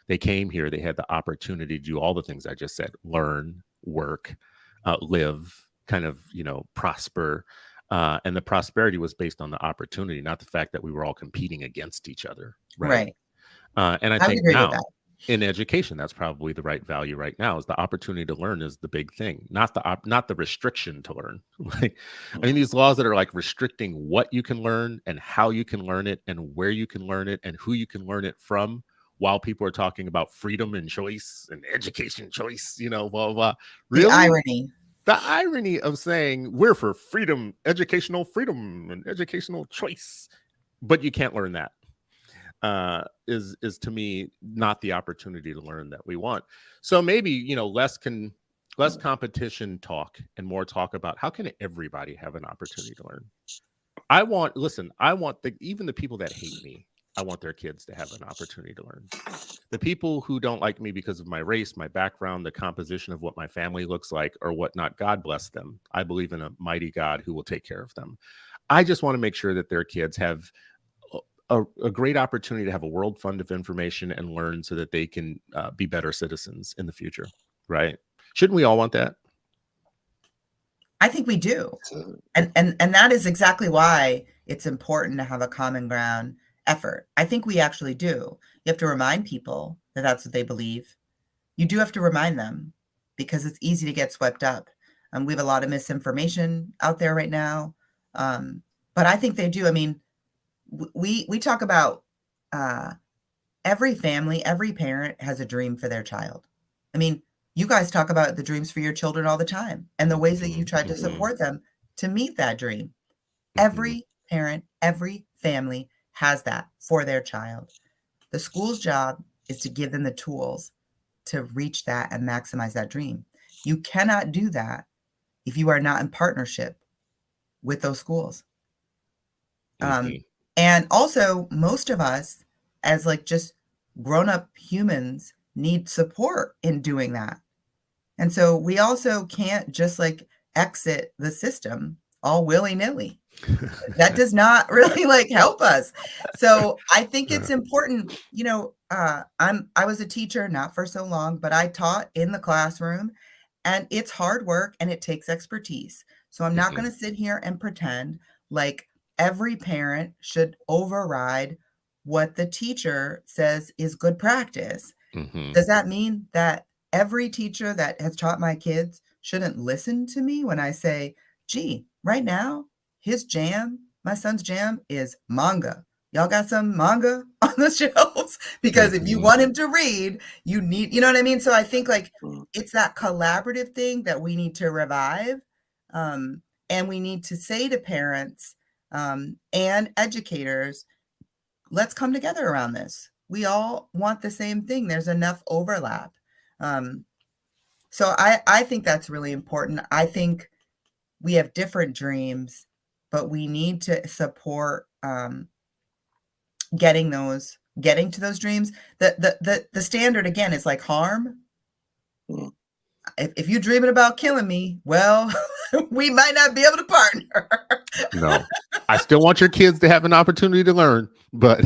They came here, they had the opportunity to do all the things I just said: learn, work, live, kind of, prosper. And the prosperity was based on the opportunity, not the fact that we were all competing against each other. Right. And I I would think agree with now that. in education, that's probably the right value right now, is the opportunity to learn is the big thing, not the restriction to learn. Like, I mean, these laws that are like restricting what you can learn and how you can learn it and where you can learn it and who you can learn it from, while people are talking about freedom and choice and education choice, blah, blah, blah. Really? The irony of saying we're for freedom, educational freedom and educational choice, but you can't learn that. Is to me not the opportunity to learn that we want. So maybe less competition talk and more talk about how can everybody have an opportunity to learn. I want even the people that hate me, I want their kids to have an opportunity to learn. The people who don't like me because of my race, my background, the composition of what my family looks like or whatnot, God bless them. I believe in a mighty God who will take care of them. I just want to make sure that their kids have a great opportunity to have a world fund of information and learn so that they can be better citizens in the future, right? Shouldn't we all want that? I think we do. And that is exactly why it's important to have a common ground effort. I think we actually do. You have to remind people that that's what they believe. You do have to remind them because it's easy to get swept up. We have a lot of misinformation out there right now. But I think they do. I mean, we talk about every family, every parent has a dream for their child. I mean, you guys talk about the dreams for your children all the time and the ways that you tried to support them to meet that dream. Every parent, every family has that for their child. The school's job is to give them the tools to reach that and maximize that dream. You cannot do that if you are not in partnership with those schools. And also, most of us, as like just grown-up humans, need support in doing that. And so we also can't just like exit the system all willy-nilly. That does not really like help us. So I think it's important, I was a teacher, not for so long, but I taught in the classroom, and it's hard work and it takes expertise. So I'm not going to sit here and pretend like every parent should override what the teacher says is good practice. Does that mean that every teacher that has taught my kids shouldn't listen to me when I say, gee, right now, my son's jam is manga. Y'all got some manga on the shelves? Because if you want him to read, you need, you know what I mean? So I think like it's that collaborative thing that we need to revive. And we need to say to parents and educators, let's come together around this. We all want the same thing. There's enough overlap. So I think that's really important. I think we have different dreams, but we need to support getting to those dreams. The standard again is like harm. If you're dreaming about killing me, well, we might not be able to partner. No, I still want your kids to have an opportunity to learn, but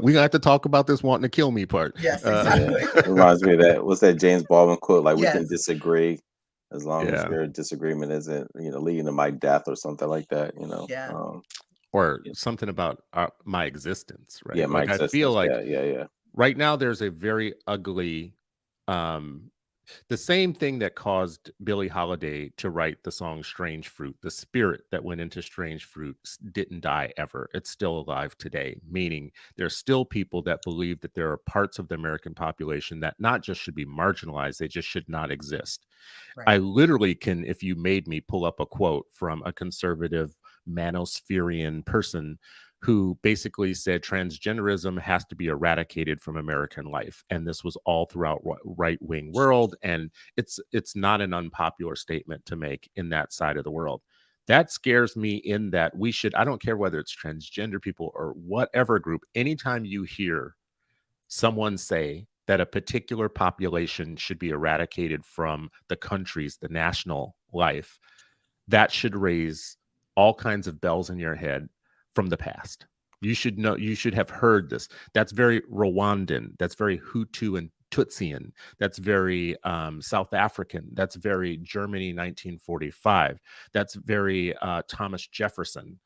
we have to talk about this wanting to kill me part. Yes, exactly. It reminds me of that. What's that James Baldwin quote? Like, we can disagree as long as your disagreement isn't, leading to my death or something like that. Or something about my existence, right? Yeah, my existence. I feel like right now there's a very ugly. The same thing that caused Billie Holiday to write the song Strange Fruit, the spirit that went into Strange Fruit didn't die ever. It's still alive today, meaning there's still people that believe that there are parts of the American population that not just should be marginalized, they just should not exist. Right. I literally can, if you made me, pull up a quote from a conservative manospherian person who basically said transgenderism has to be eradicated from American life. And this was all throughout right-wing world. And it's not an unpopular statement to make in that side of the world. That scares me in that we should, I don't care whether it's transgender people or whatever group, anytime you hear someone say that a particular population should be eradicated from the countries, the national life, that should raise all kinds of bells in your head from the past. You should know, you should have heard this. That's very Rwandan. That's very Hutu and Tutsian. That's very South African. That's very Germany 1945. That's very Thomas Jefferson.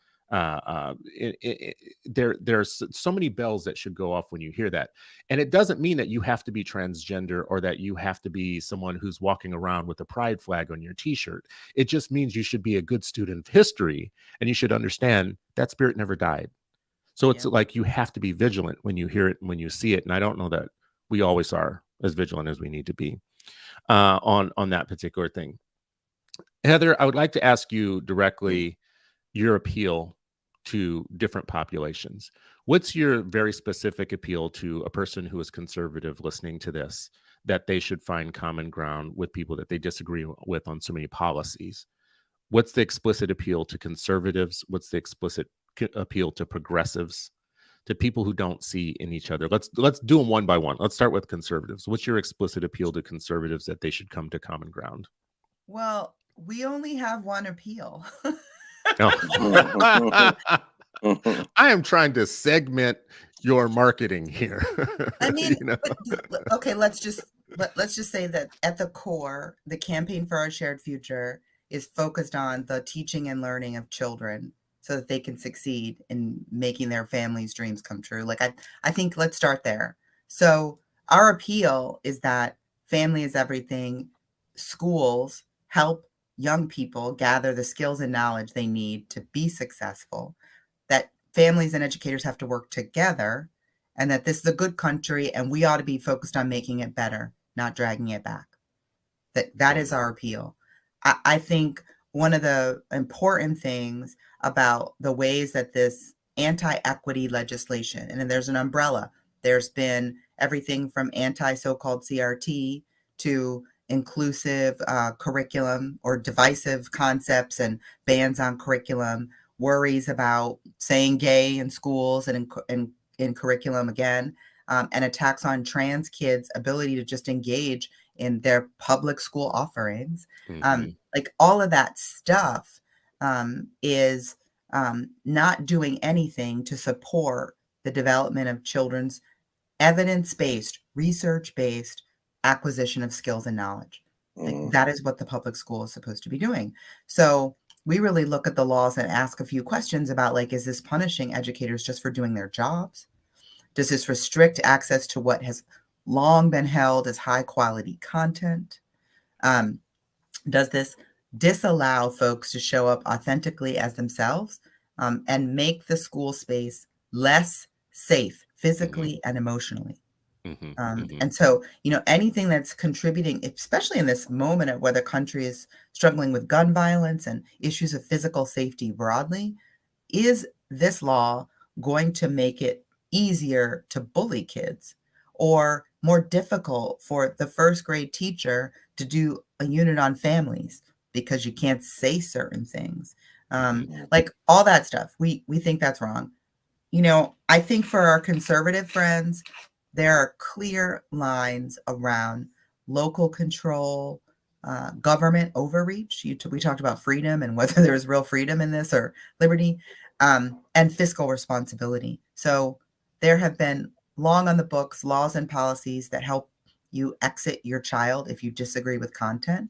There's so many bells that should go off when you hear that. And it doesn't mean that you have to be transgender or that you have to be someone who's walking around with a pride flag on your t-shirt. It just means you should be a good student of history, and you should understand that spirit never died. So it's like you have to be vigilant when you hear it and when you see it. And I don't know that we always are as vigilant as we need to be on that particular thing. Heather, I would like to ask you directly your appeal to different populations. What's your very specific appeal to a person who is conservative listening to this, that they should find common ground with people that they disagree with on so many policies? What's the explicit appeal to conservatives? What's the explicit appeal to progressives, to people who don't see in each other? Let's do them one by one. Let's start with conservatives. What's your explicit appeal to conservatives that they should come to common ground? Well, we only have one appeal. Oh. I am trying to segment your marketing here. I mean, You know? Okay, let's just say that at the core, the Campaign for Our Shared Future is focused on the teaching and learning of children so that they can succeed in making their families' dreams come true. Like, I think let's start there. So our appeal is that family is everything. Schools help young people gather the skills and knowledge they need to be successful, that families and educators have to work together, and that this is a good country and we ought to be focused on making it better, not dragging it back. That is our appeal. I think one of the important things about the ways that this anti-equity legislation, and then there's an umbrella, there's been everything from anti-so-called CRT to inclusive curriculum or divisive concepts and bans on curriculum, worries about saying gay in schools and in curriculum again, and attacks on trans kids' ability to just engage in their public school offerings. Like all of that stuff is not doing anything to support the development of children's evidence-based, research-based acquisition of skills and knowledge. Like, that is what the public school is supposed to be doing. So we really look at the laws and ask a few questions about, like, is this punishing educators just for doing their jobs? Does this restrict access to what has long been held as high quality content? Does this disallow folks to show up authentically as themselves and make the school space less safe physically and emotionally? And so, anything that's contributing, especially in this moment of where the country is struggling with gun violence and issues of physical safety broadly, is this law going to make it easier to bully kids or more difficult for the first grade teacher to do a unit on families because you can't say certain things? Like all that stuff. We think that's wrong. I think for our conservative friends, there are clear lines around local control, government overreach. We talked about freedom and whether there's real freedom in this or liberty, and fiscal responsibility. So there have been long on the books laws and policies that help you exit your child if you disagree with content.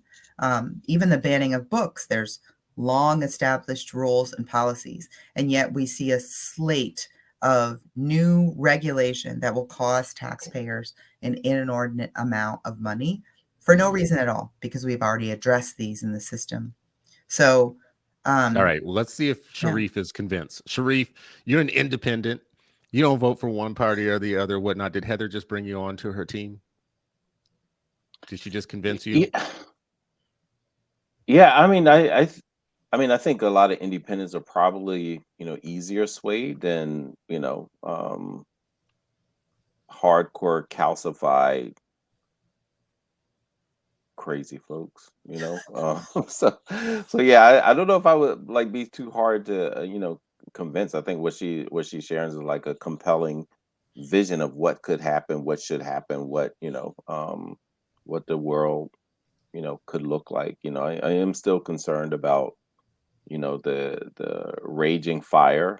Even the banning of books, there's long established rules and policies, and yet we see a slate of new regulation that will cost taxpayers an inordinate amount of money for no reason at all, because we've already addressed these in the system. So, all right, well, let's see if Sharif is convinced. Sharif, you're an independent. You don't vote for one party or the other, whatnot. Did Heather just bring you on to her team? Did she just convince you? Yeah, I mean, I think a lot of independents are probably, easier swayed than, hardcore calcified crazy folks, so yeah, I don't know if I would like be too hard to, convince. I think what she's sharing is like a compelling vision of what could happen, what should happen, what the world, could look like. I am still concerned about, the raging fire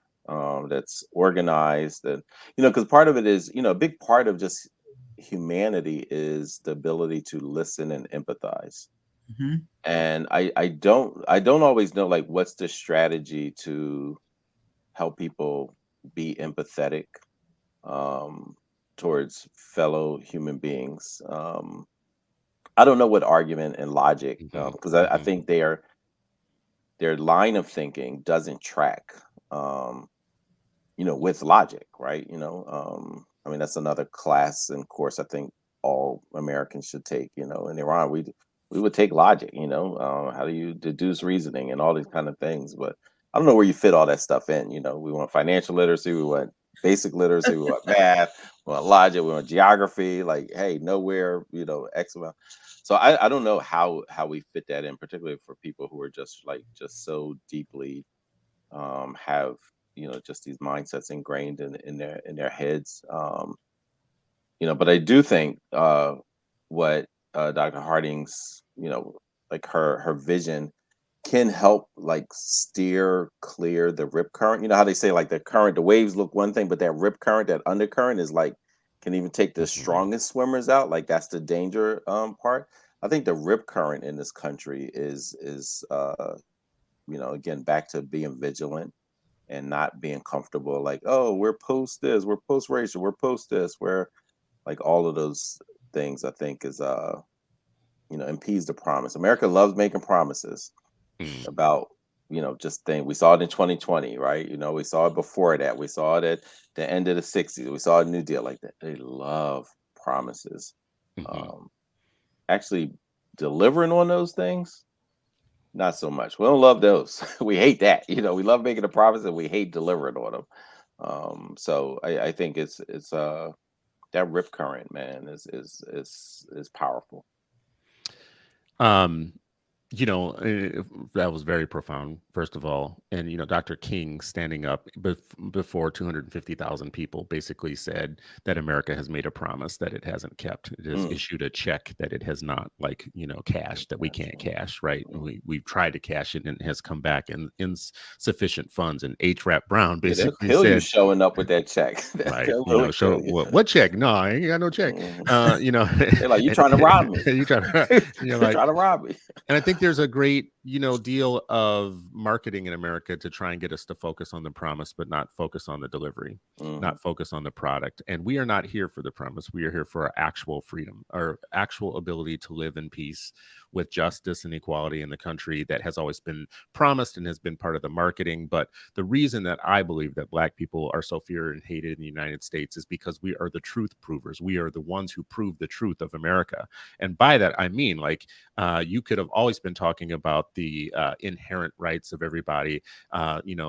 that's organized, and because part of it is, a big part of just humanity is the ability to listen and empathize. Mhm. And I don't always know, like, what's the strategy to help people be empathetic um, towards fellow human beings. I don't know what argument and logic, Hmm. because I Hmm. think their line of thinking doesn't track, um, with logic, right? I mean, that's another class and course I think all Americans should take. In Iran, we would take logic. How do you deduce reasoning and all these kind of things? But I don't know where you fit all that stuff in. We want financial literacy, we want basic literacy, we want math, we want logic, we want geography. Like, hey, nowhere, X amount. So I don't know how we fit that in, particularly for people who are just so deeply have just these mindsets ingrained in their heads. But I do think what Dr. Harding's, like her vision can help, like, steer clear the rip current. How they say, like, the waves look one thing, but that rip current, that undercurrent is like can even take the Hmm. strongest swimmers out. Like, that's the danger part. I think the rip current in this country is again, back to being vigilant and not being comfortable, like, oh, we're post this, we're post racial, we're post this, we're like all of those things. I think is impedes the promise. America loves making promises Hmm. about, just things. We saw it in 2020, right? We saw it before that, we saw it at the end of the 60s, we saw a New Deal. Like that, they love promises. Hmm. um Actually delivering on those things, not so much. We don't love those. We hate that. We love making a promise and we hate delivering on them. So I think it's that rip current, man, is powerful. Um, that was very profound, first of all. And, Dr. King standing up before 250,000 people basically said that America has made a promise that it hasn't kept. It has Mm. issued a check that it has not, like, cashed, that we can't cash, right? And Mm. we've tried to cash it and it has come back in insufficient funds. And H. Brown Yeah, they'll basically kill you said, showing up with that check. right, They'll really show kill you. what check? No, I ain't got no check. Mhm. They're like, you And trying to rob me. you trying to, you're You're like, trying to rob me. and I think there's a great, deal of marketing in America to try and get us to focus on the promise, but not focus on the delivery, Mhm. not focus on the product. And we are not here for the promise. We are here for our actual freedom, our actual ability to live in peace with justice and equality in the country that has always been promised and has been part of the marketing. But the reason that I believe that Black people are so feared and hated in the United States is because we are the truth provers. We are the ones who prove the truth of America. And by that, I mean, like, you could have always been talking about the inherent rights of everybody,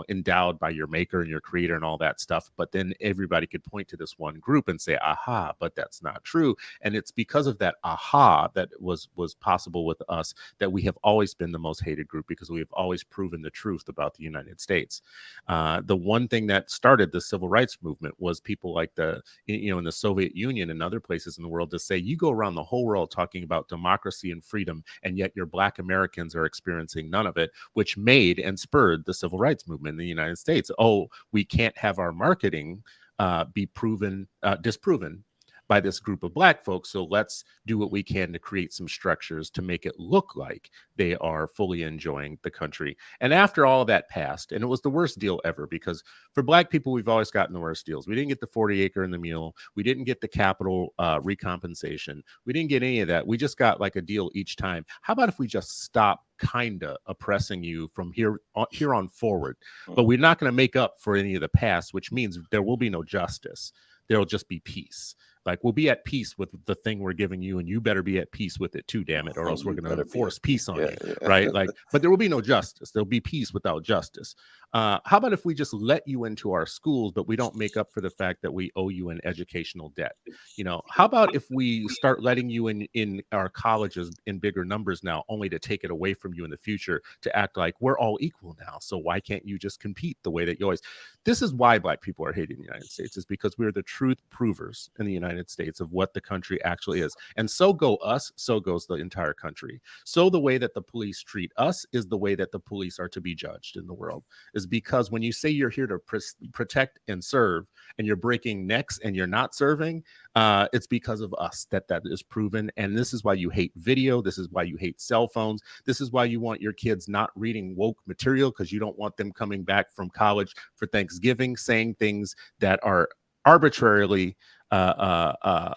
endowed by your maker and your creator and all that stuff. But then everybody could point to this one group and say, aha, but that's not true. And it's because of that aha that was possible with us that we have always been the most hated group, because we have always proven the truth about the United States. The one thing that started the civil rights movement was people like in the Soviet Union and other places in the world to say, you go around the whole world talking about democracy and freedom, and yet your Black Americans are experiencing none of it, which made and spurred the civil rights movement in the United States. Oh, we can't have our marketing be disproven by this group of Black folks. So let's do what we can to create some structures to make it look like they are fully enjoying the country. And after all of that passed, and it was the worst deal ever, because for Black people, we've always gotten the worst deals. We didn't get the 40 acre and the mule. We didn't get the capital recompensation. We didn't get any of that. We just got like a deal each time. How about if we just stop kinda oppressing you from here on forward? But we're not going to make up for any of the past, which means there will be no justice. There'll just be peace. Like, we'll be at peace with the thing we're giving you, and you better be at peace with it too, damn it, or else we're You going to better be enforce peace on yeah, you, yeah. right? Like, but there will be no justice. There'll be peace without justice. How about if we just let you into our schools, but we don't make up for the fact that we owe you an educational debt? How about if we start letting you in our colleges in bigger numbers now, only to take it away from from you in the future to act like we're all equal now. So why can't you just compete the way that you always? This is why Black people are hating the United States, is because we're the truth provers in the United States of what the country actually is. And so go us, so goes the entire country. So the way that the police treat us is the way that the police are to be judged in the world, is because when you say you're here to protect and serve, and you're breaking necks and you're not serving, it's because of us that is proven. And this is why you hate video. This is why you hate cell phones. This is why you want your kids not reading woke material, because you don't want them coming back from college for Thanksgiving saying things that are arbitrarily a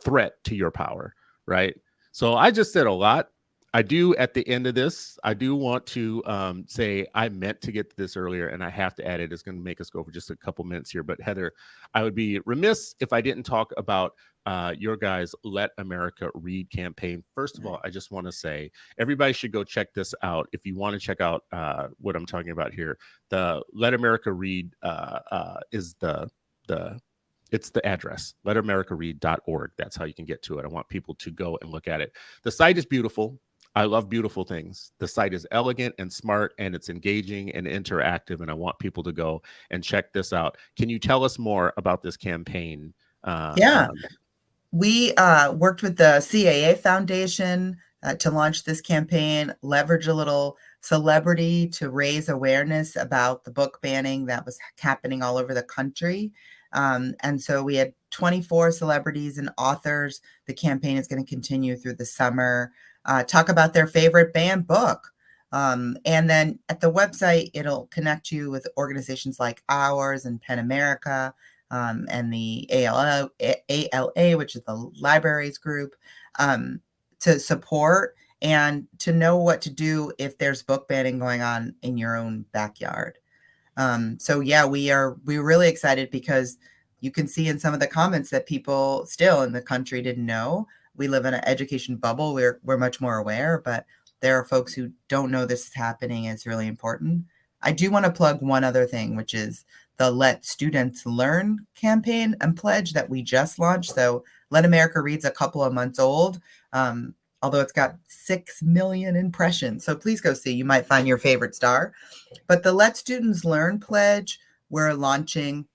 threat to your power, right? So I just said a lot. I do, at the end of this, I do want to say I meant to get to this earlier, and I have to add it. It's going to make us go for just a couple minutes here. But Heather, I would be remiss if I didn't talk about your guys' Let America Read campaign. First of all, I just want to say everybody should go check this out. If you want to check out what I'm talking about here, the Let America Read is it's the address, letamericaread.org. That's how you can get to it. I want people to go and look at it. The site is beautiful. I love beautiful things. The site is elegant and smart, and it's engaging and interactive, and I want people to go and check this out. Can you tell us more about this campaign? Yeah. We worked with the CAA Foundation to launch this campaign, leverage a little celebrity to raise awareness about the book banning that was happening all over the country. And so we had 24 celebrities and authors. The campaign is going to continue through the summer. Talk about their favorite banned book. And then at the website, it'll connect you with organizations like ours and PEN America, and the ALA, which is the libraries group, to support and to know what to do if there's book banning going on in your own backyard. So yeah, we're really excited because you can see in some of the comments that people still in the country didn't know. We live in an education bubble. We're much more aware, but there are folks who don't know this is happening. And it's really important. I do want to plug one other thing, which is the Let Students Learn campaign and pledge that we just launched. So Let America Read's a couple of months old, although it's got 6 million impressions. So please go see. You might find your favorite star. But the Let Students Learn pledge, we're launching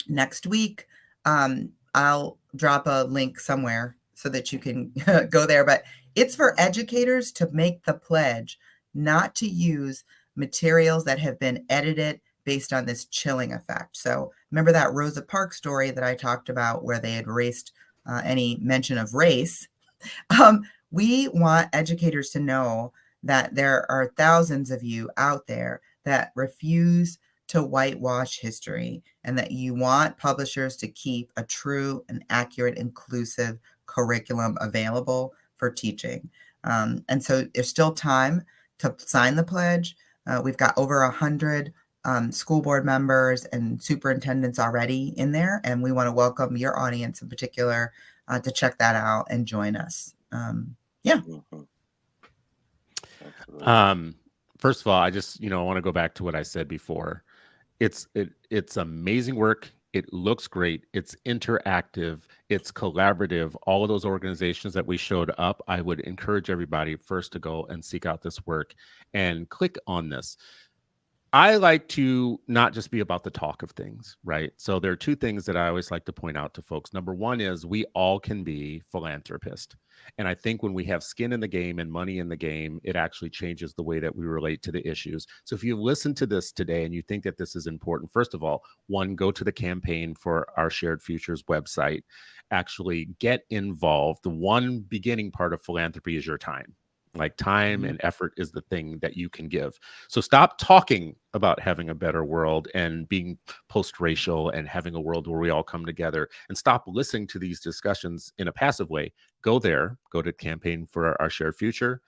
next week. I'll drop a link somewhere so that you can go there. But it's for educators to make the pledge not to use materials that have been edited based on this chilling effect. So remember that Rosa Parks story that I talked about where they had erased any mention of race? We want educators to know that there are thousands of you out there that refuse to whitewash history, and that you want publishers to keep a true and accurate, inclusive curriculum available for teaching. And so there's still time to sign the pledge. We've got over 100 school board members and superintendents already in there, and we want to welcome your audience in particular to check that out and join us. Yeah. First of all, I just, I want to go back to what I said before. It's amazing work. It looks great. It's interactive. It's collaborative. All of those organizations that we showed up, I would encourage everybody first to go and seek out this work and click on this. I like to not just be about the talk of things, right? So there are two things that I always like to point out to folks. Number one is we all can be philanthropists. And I think when we have skin in the game and money in the game, it actually changes the way that we relate to the issues. So if you listen to this today and you think that this is important, first of all, one, go to the campaign for our Shared Futures website. Actually get involved. The one beginning part of philanthropy is your time. Like time and effort is the thing that you can give. So stop talking about having a better world and being post-racial and having a world where we all come together, and stop listening to these discussions in a passive way. Go there, go to campaign for our shared future.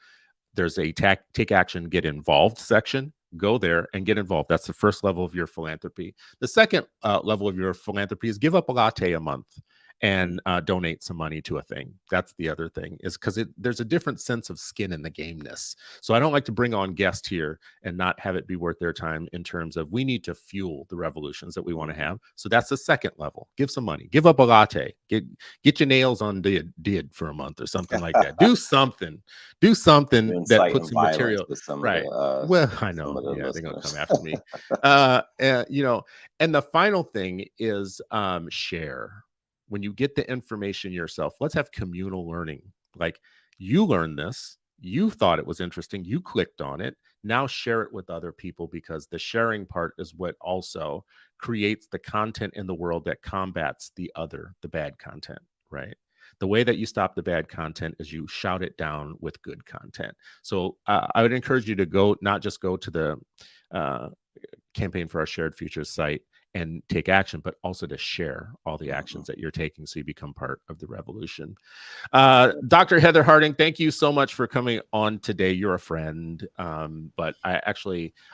There's a take action, get involved section. Go there and get involved. That's the first level of your philanthropy. The second level of your philanthropy is give up a latte a month. and donate some money to a thing. That's the other thing, is because there's a different sense of skin in the gameness. So I don't like to bring on guests here and not have it be worth their time in terms of we need to fuel the revolutions that we want to have. So that's the second level. Give some money. Give up a latte. Get your nails on did for a month or something like that. Do something. Do something that puts some material. Right. Well, I know. Yeah, they're going to come after me. You know, and the final thing is share. When you get the information yourself, let's have communal learning. Like, you learned this, you thought it was interesting, you clicked on it, now share it with other people, because the sharing part is what also creates the content in the world that combats the bad content, right? The way that you stop the bad content is you shout it down with good content. So I would encourage you to not just go to the Campaign for Our Shared Futures site and take action, but also to share all the actions that you're taking so you become part of the revolution. Dr. Heather Harding, thank you so much for coming on today. You're a friend, but I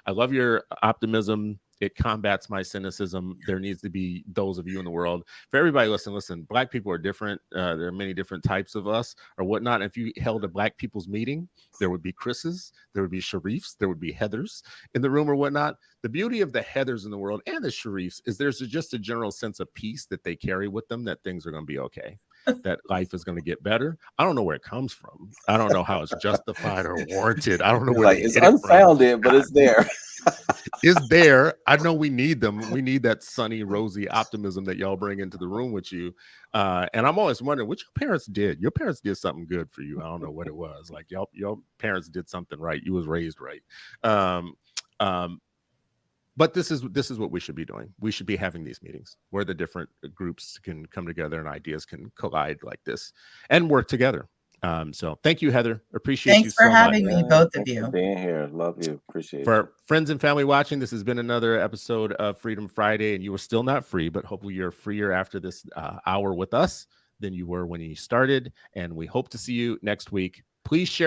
love your optimism. It combats my cynicism. There needs to be those of you in the world. For everybody, listen, Black people are different. There are many different types of us or whatnot. If you held a Black people's meeting, there would be Chris's, there would be Sharifs, there would be Heathers in the room or whatnot. The beauty of the Heathers in the world and the Sharifs is there's just a general sense of peace that they carry with them, that things are going to be okay, that life is going to get better. I don't know where it comes from. I don't know how it's justified or warranted. I don't know where it's unfounded, but it's there. Is there. I know we need them. We need that sunny, rosy optimism that y'all bring into the room with you. And I'm always wondering what your parents did. Your parents did something good for you. I don't know what it was. Like your parents did something right. You was raised right. But this is what we should be doing. We should be having these meetings where the different groups can come together and ideas can collide like this and work together. So thank you, Heather. Appreciate you so much. Thanks for having me, both of you. For being here. Love you. Appreciate it. For friends and family watching, this has been another episode of Freedom Friday, and you are still not free, but hopefully you're freer after this hour with us than you were when you started. And we hope to see you next week. Please share